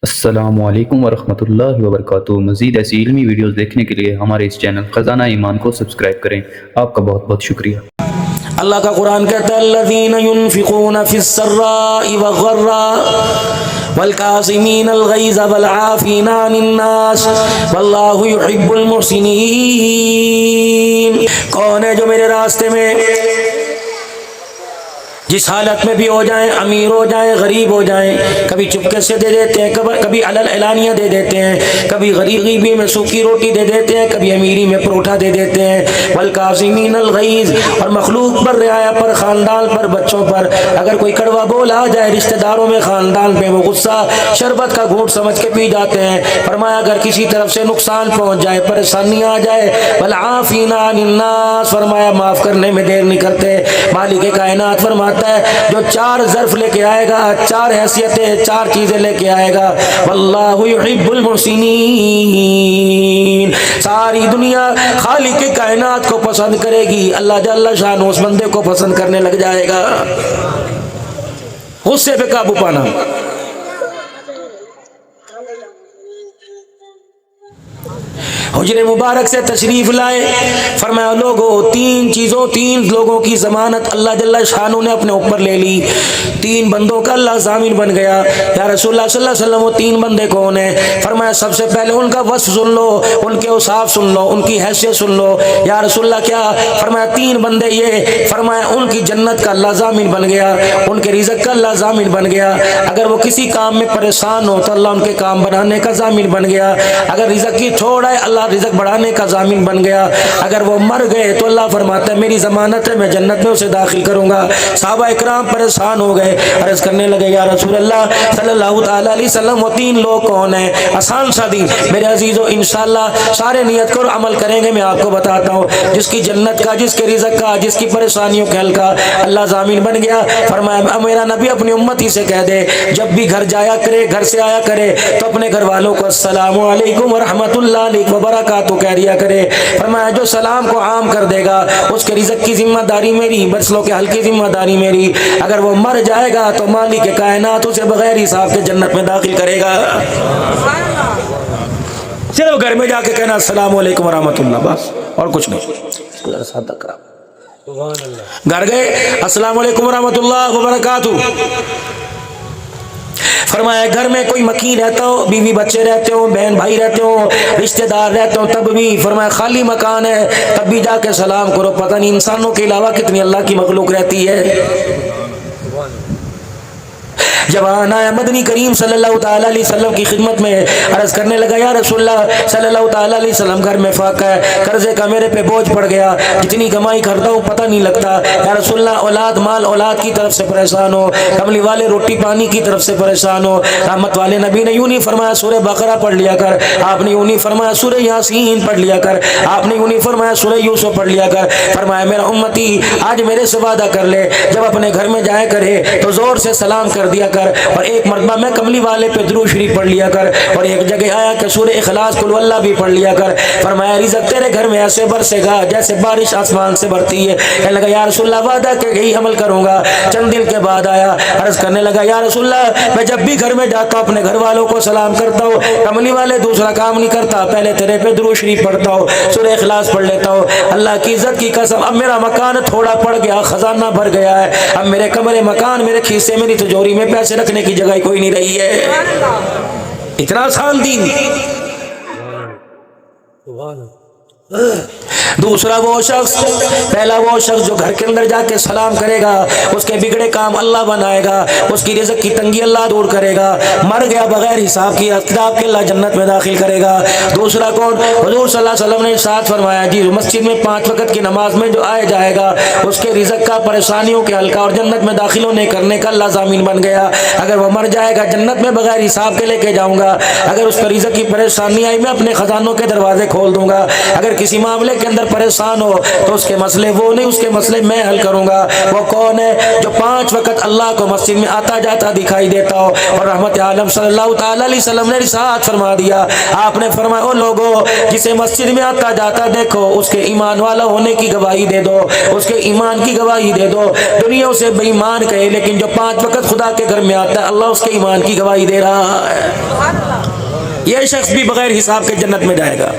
السلام علیکم ورحمۃ اللہ وبرکاتہ۔ مزید ایسی علمی ویڈیوز دیکھنے کے لیے ہمارے اس چینل خزانہ ایمان کو سبسکرائب کریں۔ آپ کا بہت بہت شکریہ۔ اللہ کا قرآن کہتا ہے الذین ينفقون فی السراء والضراء والکاظمین الغیظ والعافین عن الناس واللہ یحب المحسنین۔ کون ہے جو میرے راستے میں جس حالت میں بھی ہو جائیں، امیر ہو جائیں، غریب ہو جائیں، کبھی چپکے سے دے دیتے ہیں، کبھی علانیہ دے دیتے ہیں، کبھی غریبی میں سوکھی روٹی دے دیتے ہیں، کبھی امیری میں پروٹھا دے دیتے ہیں۔ والکاظمین الغیظ، اور مخلوق پر، رعایا پر، خاندان پر، بچوں پر اگر کوئی کڑوا بول آ جائے، رشتہ داروں میں، خاندان پہ، وہ غصہ شربت کا گھونٹ سمجھ کے پی جاتے ہیں۔ فرمایا اگر کسی طرف سے نقصان پہنچ جائے، پریشانی آ جائے، والعافین عن الناس، فرمایا معاف کرنے میں دیر نہیں کرتے۔ مالک کائنات فرماتا جو 4 ظرف لے کے آئے گا، 4 حیثیتیں، 4 چیزیں لے کے آئے گا، واللہ یحب المحسنین، ساری دنیا خالق کائنات کو پسند کرے گی، اللہ جل شانہ اس بندے کو پسند کرنے لگ جائے گا۔ غصے پہ قابو پانا۔ حجر مبارک سے تشریف لائے، فرمایا لوگوں 3 لوگوں کی ضمانت اللہ جل شانہ نے اپنے اوپر لے لی۔ 3 بندوں کا اللہ ضامن بن گیا۔ یا رسول اللہ صلی اللہ علیہ وسلم وہ 3 بندے کون ہیں؟ فرمایا سب سے پہلے ان کا وصف سن لو، ان کے اوصاف سن لو، ان کی حیثیت سن لو۔ یا رسول اللہ کیا؟ فرمایا 3 بندے یہ، فرمایا ان کی جنت کا اللہ ضامن بن گیا، ان کے رزق کا اللہ ضامن بن گیا۔ اگر وہ کسی کام میں پریشان ہو تو اللہ ان کے کام بنانے کا ضامن بن گیا۔ اگر رزق کی تھوڑا ہے، اللہ رزق بڑھانے کا ضامن بن گیا۔ اگر وہ مر گئے تو اللہ فرماتا ہے میری ضمانت ہے، میں جنت میں اسے داخل کروں گا۔ صحابہ اکرام پریشان ہو گئے، عرض کرنے لگے یا رسول اللہ صلی اللہ تعالی علیہ وسلم وہ 3 لوگ کون ہیں؟ آسان سا دین میرے عزیزو، انشاءاللہ سارے نیت کرو، عمل کریں گے۔ میں آپ کو بتاتا ہوں جس کی جنت کا، جس کے رزق کا، جس کی پریشانیوں کے حل کا اللہ ضامن بن گیا، فرمایا میرا نبی اپنی امتی سے کہہ دے جب بھی گھر جایا کرے، گھر سے آیا کرے تو اپنے گھر والوں کو السلام علیکم ورحمۃ اللہ وبرکاتہ کہہ دیا کرے۔ فرمایا جو سلام کو عام کر دے گا اس کے رزق کی ذمہ داری میری، مسلوں کے حل کی ذمہ داری میری۔ اگر وہ مر جائے گا تو مالک کائنات اسے بغیر حساب کے جنت میں داخل کرے گا۔ صرف گھر میں جا کے کہنا السلام علیکم ورحمۃ اللہ، بس اور کچھ نہیں۔ گھر گئے السلام علیکم ورحمۃ اللہ وبرکاتہ۔ فرمایا گھر میں کوئی مکین رہتا ہو، بیوی بچے رہتے ہو، بہن بھائی رہتے ہو، رشتہ دار رہتے ہو، تب بھی فرمایا خالی مکان ہے تب بھی جا کے سلام کرو، پتہ نہیں انسانوں کے علاوہ کتنی اللہ کی مخلوق رہتی ہے۔ جوان آیا مدنی کریم صلی اللہ تعالی علیہ وسلم کی خدمت میں، عرض کرنے لگا یا رسول اللہ صلی اللہ تعالی علیہ وسلم گھر میں فاقہ ہے، قرضے کا میرے پہ بوجھ پڑ گیا، جتنی کمائی کرتا ہوں پتہ نہیں لگتا۔ یا رسول اللہ اولاد مال اولاد کی طرف سے پریشان ہو، کملی والے روٹی پانی کی طرف سے پریشان ہو۔ رحمت والے نبی نے یوں نہیں فرمایا سورہ بقرہ پڑھ لیا کر، آپ نے یوں نہیں فرمایا سورہ یاسین پڑھ لیا کر، آپ نے یوں نہیں فرمایا سورہ یوسف پڑھ لیا کر۔ فرمایا میرا امتی آج میرے سے وعدہ کر لے جب اپنے گھر میں جائے کرے تو زور سے سلام کر دیا کر، اور ایک مرتبہ میں کملی والے پہ درود شریف پڑھ لیا کر، اور ایک جگہ آیا کہ سورہ اخلاص قل واللہ بھی پڑھ لیا کر۔ فرمایا رزق تیرے گھر میں ایسے برسے گا جیسے بارش آسمان سے برتی ہے۔ کہنے لگا یا رسول اللہ وعدہ کہ یہی عمل کروں گا۔ چند دن کے بعد آیا، عرض کرنے لگا یا رسول اللہ میں جب بھی گھر میں جاتا ہوں اپنے گھر والوں کو سلام کرتا ہوں، کملی والے دوسرا کام نہیں کرتا، پہلے تیرے پہ درود شریف پڑھتا ہوں، سورہ اخلاص پڑھ لیتا ہوں۔ اللہ کی عزت کی قسم اب میرا مکان تھوڑا پڑ گیا، خزانہ بھر گیا ہے، اب میرے کمرے مکان، میرے کھیسے، میری تجوری میں پیسے رکھنے کی جگہ کوئی نہیں رہی ہے۔ اتنا آسان دین۔ دوسرا وہ شخص، پہلا وہ شخص جو گھر کے اندر جا کے سلام کرے گا اس کے بگڑے کام اللہ بنائے گا، اس کی رزق کی تنگی اللہ دور کرے گا، مر گیا بغیر حساب کی کتاب کے اللہ جنت میں داخل کرے گا۔ دوسرا کون؟ حضور صلی اللہ علیہ وسلم نے ارشاد فرمایا جی مسجد میں 5 وقت کی نماز میں جو آئے جائے گا اس کے رزق کا، پریشانیوں کے حل کا اور جنت میں داخل ہونے کرنے کا اللہ ضامن بن گیا۔ اگر وہ مر جائے گا جنت میں بغیر حساب کے لے کے جاؤں گا، اگر اس پر رزق کی پریشانی آئی میں اپنے خزانوں کے دروازے کھول دوں گا، اگر کسی معاملے کے اندر پریشان ہو تو اس کے مسئلے وہ نہیں، اس کے مسئلے میں حل کروں گا۔ وہ کون ہے؟ جو 5 وقت اللہ کو مسجد میں آتا جاتا دکھائی دیتا ہو۔ اور رحمت عالم صلی اللہ تعالی علیہ وسلم نے ارشاد فرما دیا، آپ نے فرمایا او لوگوں جسے مسجد میں آتا جاتا دیکھو اس کے ایمان والا ہونے کی گواہی دے دو، اس کے ایمان کی گواہی دے دو۔ دنیا اسے بے ایمان کہے لیکن جو 5 وقت خدا کے گھر میں آتا ہے اللہ اس کے ایمان کی گواہی دے رہا ہے۔ یہ شخص بھی بغیر حساب کے جنت میں جائے گا۔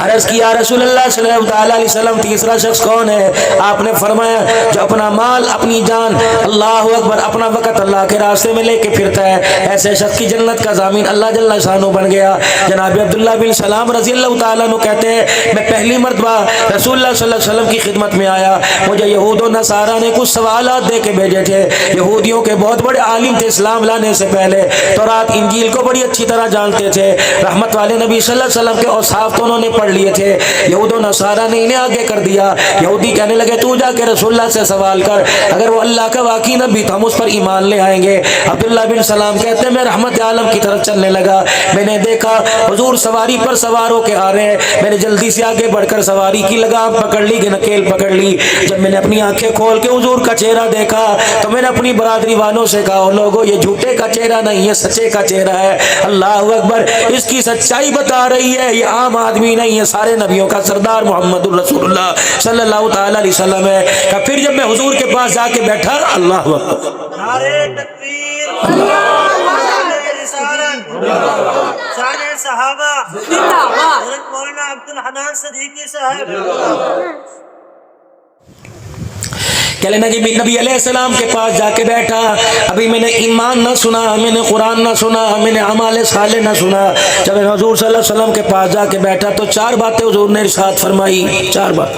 عرض کیا رسول اللہ صلی اللہ علیہ وسلم تیسرا شخص کون ہے؟ آپ نے فرمایا جو اپنا مال اپنی جان اللہ اکبر اپنا وقت اللہ کے راستے میں لے کے پھرتا ہے، ایسے شخص کی جنت کا ضامن اللہ جل شانہ بن گیا۔ جناب عبداللہ بن سلام رضی اللہ تعالیٰ عنہ کہتے ہیں میں پہلی مرتبہ رسول اللہ صلی اللہ علیہ وسلم کی خدمت میں آیا، مجھے یہود و نصارہ نے کچھ سوالات دے کے بھیجے تھے۔ یہودیوں کے بہت بڑے عالم تھے، اسلام لانے سے پہلے تورات انجیل کو بڑی اچھی طرح جانتے تھے، رحمت والے نبی صلی اللہ علیہ وسلم کے اوصاف تو انہوں نے پڑھ لیے تھے۔ یہود و نصارہ نے انہیں آگے کر دیا۔ یہودی کہنے لگے تو جا کے رسول اللہ سے سوال کر، اگر وہ اللہ کا واقعی نبی تو ہم اس پر ایمان لے آئیں گے۔ عبداللہ بن سلام کہتے ہیں میں رحمت عالم کی طرف چلنے لگا، میں نے دیکھا حضور سواری پر سوار ہو کے آ رہے ہیں، میں نے جلدی سے آگے بڑھ کر سواری کی لگام پکڑ لی، نکیل پکڑ لی۔ جب میں نے اپنی آنکھیں کھول کے حضور کا چہرہ دیکھا تو میں نے اپنی برادری والوں سے کہا لوگوں یہ جھوٹے کا چہرہ نہیں ہے، سچے کا چہرہ ہے۔ اللہ اکبر، اس کی سچائی بتا رہی ہے، یہ عام آدمی نہیں ہے، سارے نبیوں کا سردار محمد الرسول اللہ صلی اللہ تعالی علیہ وسلم ہے۔ کہ پھر جب میں حضور کے پاس جا کے بیٹھا، اللہ اکبر، نعرہ تکبیر، نعرہ رسالت، شان صحابہ، حضرت مولانا عبد الحنان صدیقی صاحب کہنے لگے نبی علیہ السلام کے پاس جا کے بیٹھا، ابھی میں نے ایمان نہ سنا، میں نے قرآن نہ سنا، میں نے اعمال صالح نہ سنا۔ جب میں حضور صلی اللہ علیہ وسلم کے پاس جا کے بیٹھا تو چار باتیں حضور نے ارشاد فرمائی، چار بات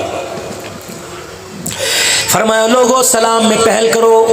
فرمایا لوگوں سلام میں پہل کرو،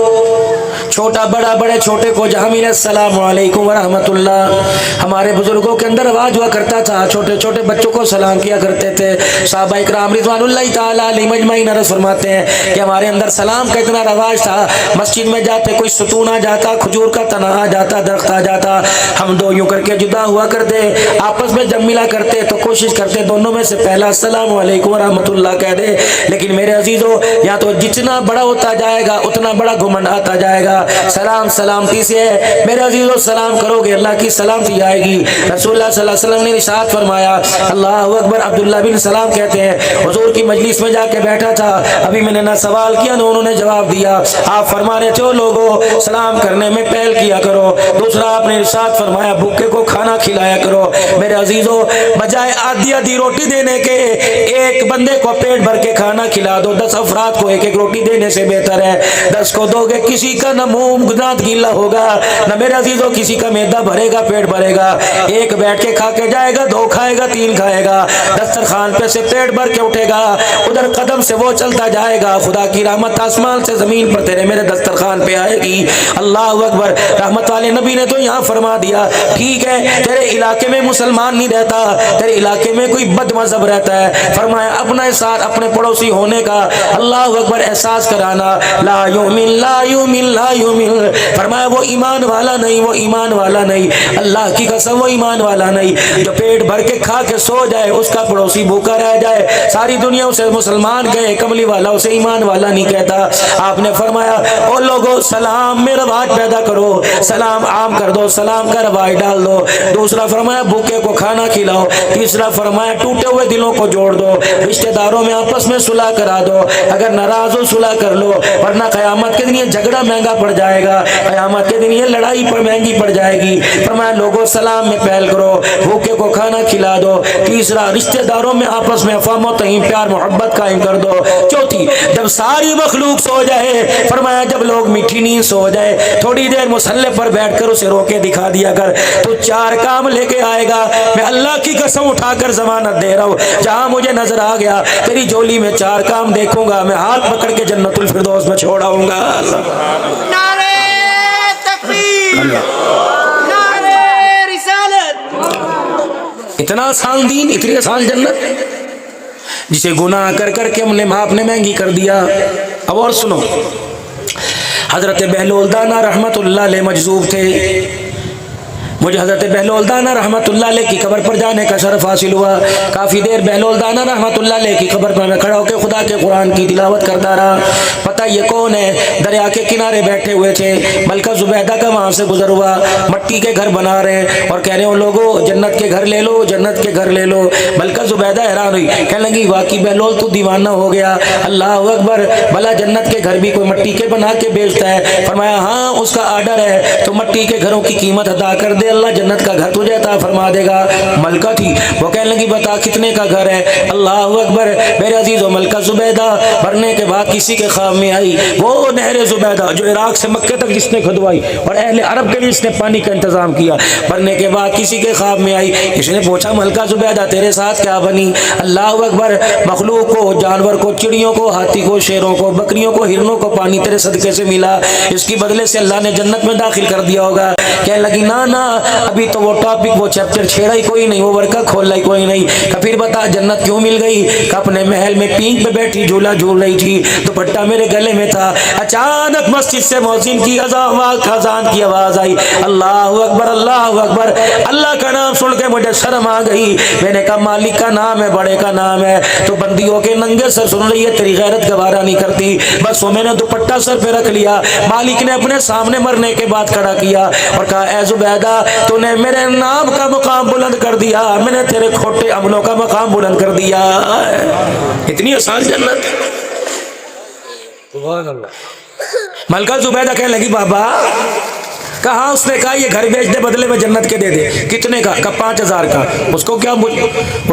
چھوٹا بڑا بڑے چھوٹے کو جہاں ملے السلام علیکم ورحمۃ اللہ۔ ہمارے بزرگوں کے اندر رواج ہوا کرتا تھا، چھوٹے چھوٹے بچوں کو سلام کیا کرتے تھے۔ صحابہ اکرام رضوان اللہ تعالیٰ علیہم اجمعین عرض فرماتے ہیں کہ ہمارے اندر سلام کا اتنا رواج تھا، مسجد میں جاتے کوئی ستون آ جاتا، کھجور کا تنا آ جاتا، درخت آ جاتا، ہم دو یوں کر کے جدا ہوا کرتے، آپس میں جب ملا کرتے تو کوشش کرتے دونوں میں سے پہلا السلام علیکم ورحمۃ اللہ کہہ دے۔ لیکن میرے عزیزو یا تو جتنا بڑا ہوتا جائے گا اتنا بڑا گھمنڈ آتا جائے گا۔ سلام سلامتی سے ہے میرے عزیزو، سلام کرو گے اللہ کی سلامتی آئے گی۔ رسول اللہ صلی اللہ علیہ وسلم نے ارشاد فرمایا، اللہ اکبر، عبداللہ بن سلام کہتے ہیں حضور کی مجلس میں جا کے بیٹھا تھا، ابھی میں نے نہ سوال کیا نہ انہوں نے جواب دیا، آپ فرما رہے تھے لوگوں سلام کرنے میں پہل کیا کرو۔ دوسرا آپ نے ارشاد فرمایا بھوکے کو کھانا کھلایا کرو۔ میرے عزیزو بجائے آدھی آدھی روٹی دینے کے ایک بندے کو پیٹ بھر کے کھانا کھلا دو، 10 افراد کو ایک ایک روٹی دینے سے بہتر ہے۔ 10 کو دو گے کسی کا نہ منہ دانت گیلا ہوگا، نہ میرے عزیزو کسی کا معدہ بھرے گا، پیٹ بھرے گا۔ ایک بیٹھ کے کھا کے جائے گا، 2 کھائے گا، 3 کھائے گا، دسترخوان پہ سے پیٹ بھر کے اٹھے گا، ادھر قدم سے وہ چلتا جائے گا، خدا کی رحمت آسمان سے زمین پر تیرے میرے دسترخوان پہ آئے گی۔ اللہ اکبر، رحمت والے نبی نے تو یہاں فرما دیا ٹھیک ہے تیرے علاقے میں مسلمان نہیں رہتا، تیرے علاقے میں کوئی بد مذہب رہتا ہے، فرمایا اپنا احساس اپنے پڑوسی ہونے کا اللہ اکبر احساس کرانا، لا یؤمن لا یؤمن لا یؤمن، فرمایا وہ ایمان والا نہیں، وہ ایمان والا نہیں، اللہ کی قسم وہ ایمان والا نہیں۔ جو پیٹ بھر کے کھا کے سو جائے اس کا پڑوسی بھوکا رہ جائے، ساری دنیا اسے مسلمان کہے، کملی والا اسے ایمان والا نہیں کہتا۔ آپ نے فرمایا او لوگوں سلام میں رواج پیدا کرو، سلام عام کر دو، سلام کا رواج ڈال دو۔ دوسرا فرمایا بھوکے کو کھانا کھلاؤ۔ تیسرا فرمایا ٹوٹے ہوئے دلوں کو جوڑ دو، رشتہ داروں میں آپس میں صلح کرا دو، اگر ناراض ہو صلح کر لو، ورنہ قیامت کے دن یہ جھگڑا مہنگا پڑ جائے گا، قیامت کے دن یہ لڑائی پر مہنگی پڑ جائے گی۔ فرمایا لوگوں سلام میں پہل کرو، بھوکے کو کھانا کھلا دو۔ تیسرا رشتہ داروں میں آپس میں افہام و تفہیم پیار محبت قائم کر دو۔ چوتھی جب ساری مخلوق سو جائے، فرمایا جب لوگ میٹھی نیند سو جائے تھوڑی دیر مصلی پر بیٹھ کر اسے روکے دکھا دیا کر، تو 4 کام لے کے آئے گا، میں اللہ کی قسم اٹھا کر ضمانت دے رہا ہوں، جہاں مجھے نظر آ گیا تیری جولی میں 4 کام دیکھوں گا، میں ہاتھ پکڑ کے جنت الفردوس میں چھوڑاؤں گا۔ نعرہ تکبیر، نعرہ رسالت۔ اتنا آسان دین، اتنی آسان جنت، جسے گناہ کر کر کے ہم نے باپ نے مہنگی کر دیا۔ اب اور سنو، حضرت بہلول دانا رحمت اللہ علیہ مجذوب تھے، مجھے حضرت بہلول دانا رحمت اللہ علیہ کی قبر پر جانے کا شرف حاصل ہوا۔ کافی دیر بہلول دانا رحمت اللہ علیہ کی قبر پر میں کھڑا ہو کے خدا کے قرآن کی تلاوت کرتا رہا۔ कहता है ये कौन है? दरिया के किनारे बैठे हुए थे, मलका जुबैदा का वहां से गुजर हुआ, मट्टी के घर बना रहे हैं और कह रहे हो लोगो जन्नत के घर ले लो, जन्नत के घर ले लो। मलका जुबैदा हैरान हुई, कहने लगी वाकई बहलोल तू दीवाना हो गया, अल्लाह अकबर, भला जन्नत के घर भी कोई मट्टी के बना के बेचता है? फरमाया हाँ उसका आर्डर है, तो मट्टी के घरों की कीमत अदा कर दे, अल्लाह जन्नत का घर तुझे अता फरमा देगा। मलका थी, वो कहने लगी बता कितने का घर है? अल्लाह अकबर, मेरे अजीजों मलका जुबैदा मरने के बाद किसी के ख्वाब में आई वो नहर जुबैदा जो इराक से मक्के तक जिसने खुदवाई और अहले अरब के लिए इसने पानी का इंतजाम किया, मरने के बाद किसी के ख्वाब में आई। इसने पूछा मलका जुबैदा तेरे साथ क्या बनी? अल्लाह अकबर, मखलूक को, जानवर को, चिड़ियों को, हाथी को, शेरों को, बकरियों को, हिरनों को पानी तेरे सदके से मिला, इसकी बदले से अल्लाह ने जन्नत में दाखिल कर दिया होगा। कहने लगी ना ना, अभी तो वो टॉपिक, वो चैप्टर छेड़ा ही कोई नहीं, वो वर्का खोला ही कोई नहीं। फिर बता जन्नत क्यों मिल गई? अपने महल में पींग पे बैठी झूला झूल रही थी, दुपट्टा मेरे गले में था, अचानक मस्जिद से मौजिन की अजान की आवाज आई, अल्लाह अकबर, अल्लाह अकबर। अल्लाह का नाम सुन के मुझे शर्म आ गई। मैंने कहा मालिक का नाम है, बड़े का नाम है, तो बंदियों के नंगे सर सुन रही है, तेरी गैरत गवारा नहीं करती। बस वो मैंने दुपट्टा सर पे रख लिया, मालिक ने अपने सामने मरने के बाद खड़ा किया और कहा ए जुबैदा तूने मेरे नाम का मुकाम बुलंद कर दिया, मैंने तेरे खोटे अमलों का मुकाम बुलंद कर दिया। इतनी आसान जन्नत। मलका जुबैदा कहने लगी बाबा कहा? उसने कहा ये घर बेच दे, बदले में जन्नत के दे दे। कितने का? 5,000 का। उसको क्या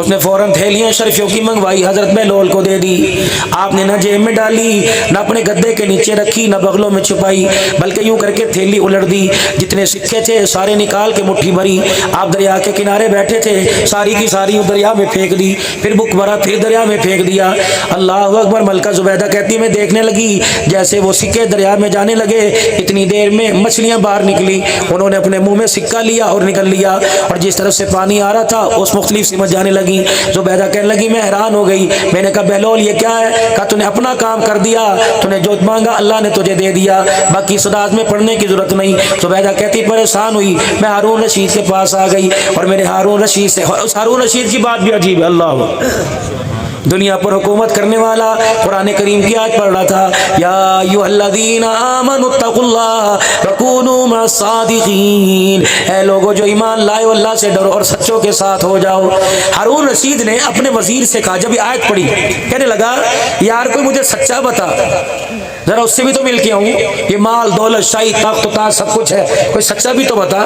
उसने फौरन थैलियां शर्फियों की मंगवाई, हजरत बहलोल को दे दी। आपने ना जेब में डाली, ना अपने गद्दे के नीचे रखी, ना बगलों में छुपाई, बल्कि यूं करके थैली उलट दी, जितने सिक्के थे सारे निकाल के मुट्ठी भरी। आप दरिया के किनारे बैठे थे, सारी की सारी दरिया में फेंक दी, फिर बुक भरा, फिर दरिया में फेंक दिया। अल्लाह अकबर। मलका जुबैदा कहती मैं देखने लगी जैसे वो सिक्के दरिया में जाने लगे, इतनी देर में मछलियां बाहर निकली, उन्होंने अपने मुंह में सिक्का लिया और निकल लिया, और जिस तरफ से पानी आ रहा था उस मुख्तलिफ समझ जाने लगी। जुबैदा कहने लगी मैं हैरान हो गई। मैंने कहा बहलोल ये क्या है? कहा तूने अपना काम कर दिया, तूने जो मांगा अल्लाह ने तुझे दे दिया, बाकी सदात में पढ़ने की जरूरत नहीं। जुबैदा कहती परेशान हुई, मैं हारून रशीद के पास आ गई और मेरे हारून रशीद से, उस हारून रशीद की बात भी अजीब है, अल्लाह दुनिया पर हुकूमत करने वाला कुरान करीम की आयत पढ़ रहा था, या अय्युहल्लज़ीना आमनुत्तकुल्लाह वकूनू मस्सादिकीन, ऐ लोगों जो ईमान लाए अल्लाह से डरो और सच्चों के साथ हो जाओ। हारून रशीद ने अपने वजीर से कहा, जब ये आयत पढ़ी, कहने लगा यार कोई मुझे सच्चा बता, जरा उससे भी तो मिल के आऊं, ये माल दौलत शाही तख्त ताज सब कुछ है, कोई सच्चा भी तो बता।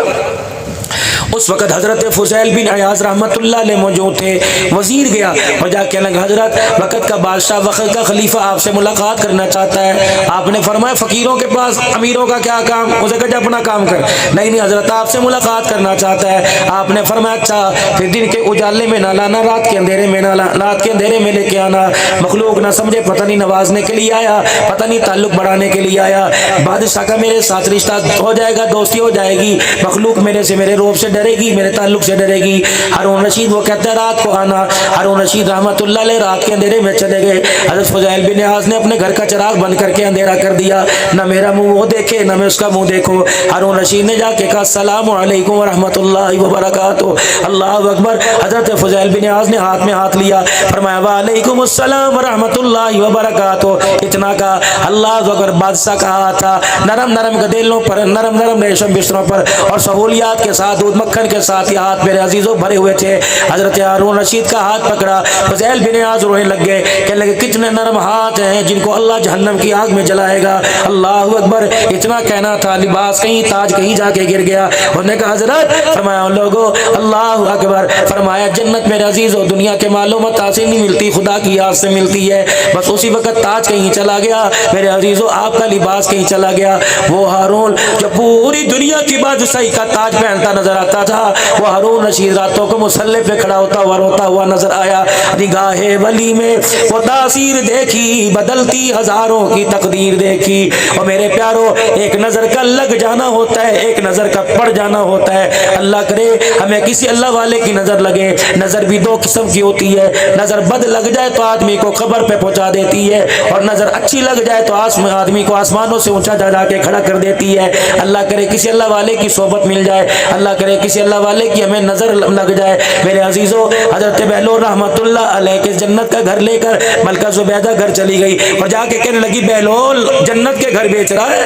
उस वक़्त हज़रत फ़ुज़ैल बिन अयाज़ रहमतुल्लाह अलैह मौजूद थे। वज़ीर गया और जाके लगा हज़रत वक़्त का बादशाह, वक़्त का खलीफा आपसे मुलाकात करना चाहता है। आपने फरमाया फ़कीरों के पास अमीरों का क्या काम? उसे कहा अपना काम कर। नहीं नहीं हज़रत आपसे मुलाकात करना चाहता है। आपने फरमाया अच्छा, फिर दिन के उजाले में ना लाना, रात के अंधेरे में ना लाना, रात के अंधेरे में लेके आना, मखलूक ना समझे पता नहीं नवाजने के लिए आया, पता नहीं ताल्लुक बढ़ाने के लिए आया। बादशाह का मेरे साथ रिश्ता हो जाएगा, दोस्ती हो जाएगी, मखलूक मेरे से, मेरे रोब से डरेगी, मेरे ताल्लुक से डरेगी। हारून रशीद वो कहता है रात को आना। हारून रशीद रहमतुल्लाह अलैह रात के अंधेरे में चले गए। हज़रत फ़ुज़ैल बिन अयाज़ ने अपने घर का चिराग बंद करके अंधेरा कर दिया, ना मेरा मुंह वो देखे ना मैं उसका मुंह देखो। हारून रशीद ने जाके कहा अस्सलामु अलैकुम व रहमतुल्लाहि व बरकातुहू। अल्लाह अकबर। हज़रत फ़ुज़ैल बिन अयाज़ ने हाथ में हाथ लिया, फरमाया वालेकुम अस्सलाम व रहमतुल्लाहि व बरकातुहू। इतना का अल्लाह अकबर। बादशाह का हाथ था नरम नरम गदेलों पर, नरम नरम रेशम बिस्तरों पर, और सहूलियात के साथ, दूध मक्खन के साथ ये हाथ मेरे अजीजों भरे हुए थे। हजरत हारून रशीद का हाथ पकड़ा, फ़ुज़ैल बिन अयाज़ रोने लग गए, कहने लगे कितने नरम हाथ हैं जिनको अल्लाह जहन्नम की आग में जलाएगा। अल्लाह अकबर। इतना कहना था, लिबास कहीं, ताज कहीं जाके गिर गया। उन्होंने कहा हजरत, फरमाया लोगों अल्लाह अकबर। फरमाया जन्नत मेरे अजीजों दुनिया के मालूम से नहीं मिलती, खुदा की याद से मिलती है। बस उसी वक्त ताज कहीं चला गया मेरे अजीजों, आपका लिबास कहीं चला गया। वो हारून जो पूरी दुनिया की बादशाही का ताज पहनता नजर आता था, वो हारून रशीद रातों को मुसल्ले पे खड़ा होता हुआ रोता हुआ नजर आया। निगाहे वली में वो तासीर देखी, बदलती हजारों की तकदीर देखी। और मेरे प्यारो, एक नजर का लग जाना होता है, एक नजर का पड़ जाना होता है। अल्लाह करे हमें किसी अल्लाह वाले की नजर लगे। नजर भी दो किस्म की होती है, नजर बद लग जाए तो आदमी को खबर पे पहुंचा देती है, और नजर अच्छी लग जाए तो आदमी को आसमानों से ऊंचा जा के खड़ा कर देती है। अल्लाह करे किसी अल्लाह वाले की सोबत मिल जाए, अल्लाह करे किसी अल्लाह वाले की हमें नजर लग जाए। मेरे अजीजों, हजरत बहलोल रहमतुल्लाह अलैह के जन्नत का घर लेकर मलका जुबैदा घर चली गई और जाके कहने लगी बहलोल जन्नत के घर बेच रहा है।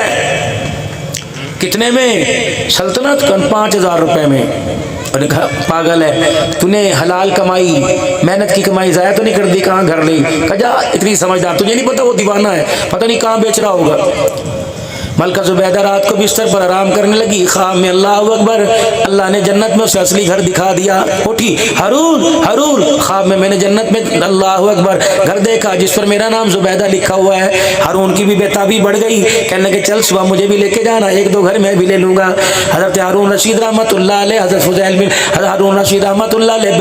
कितने में? सल्तनत का 5000 रुपए में। और कहा पागल है, तूने हलाल कमाई, मेहनत की कमाई ज़ाया तो नहीं कर दी, कहाँ घर ली? कहा इतनी समझदार, तुझे नहीं पता वो दीवाना है, पता नहीं कहाँ बेच रहा होगा। मलका जुबैदा रात को बिस्तर पर आराम करने लगी। ख्वाब में अल्लाह अकबर, अल्लाह ने जन्नत में उसे असली घर दिखा दिया। उठी, हरूर हरूर, ख्वाब में मैंने जन्नत में अल्लाह अकबर घर देखा जिस पर मेरा नाम जुबैदा लिखा हुआ है। हारून की भी बेताबी बढ़ गई, कहने लगे चल सुबह मुझे भी लेके जाना, एक दो घर मैं भी ले लूँगा। हज़रत हारून रशीद रहमतुल्लाह अलैह, हज़रत फुज़ैल बिन हारून रशीद रहमतुल्लाह अलैह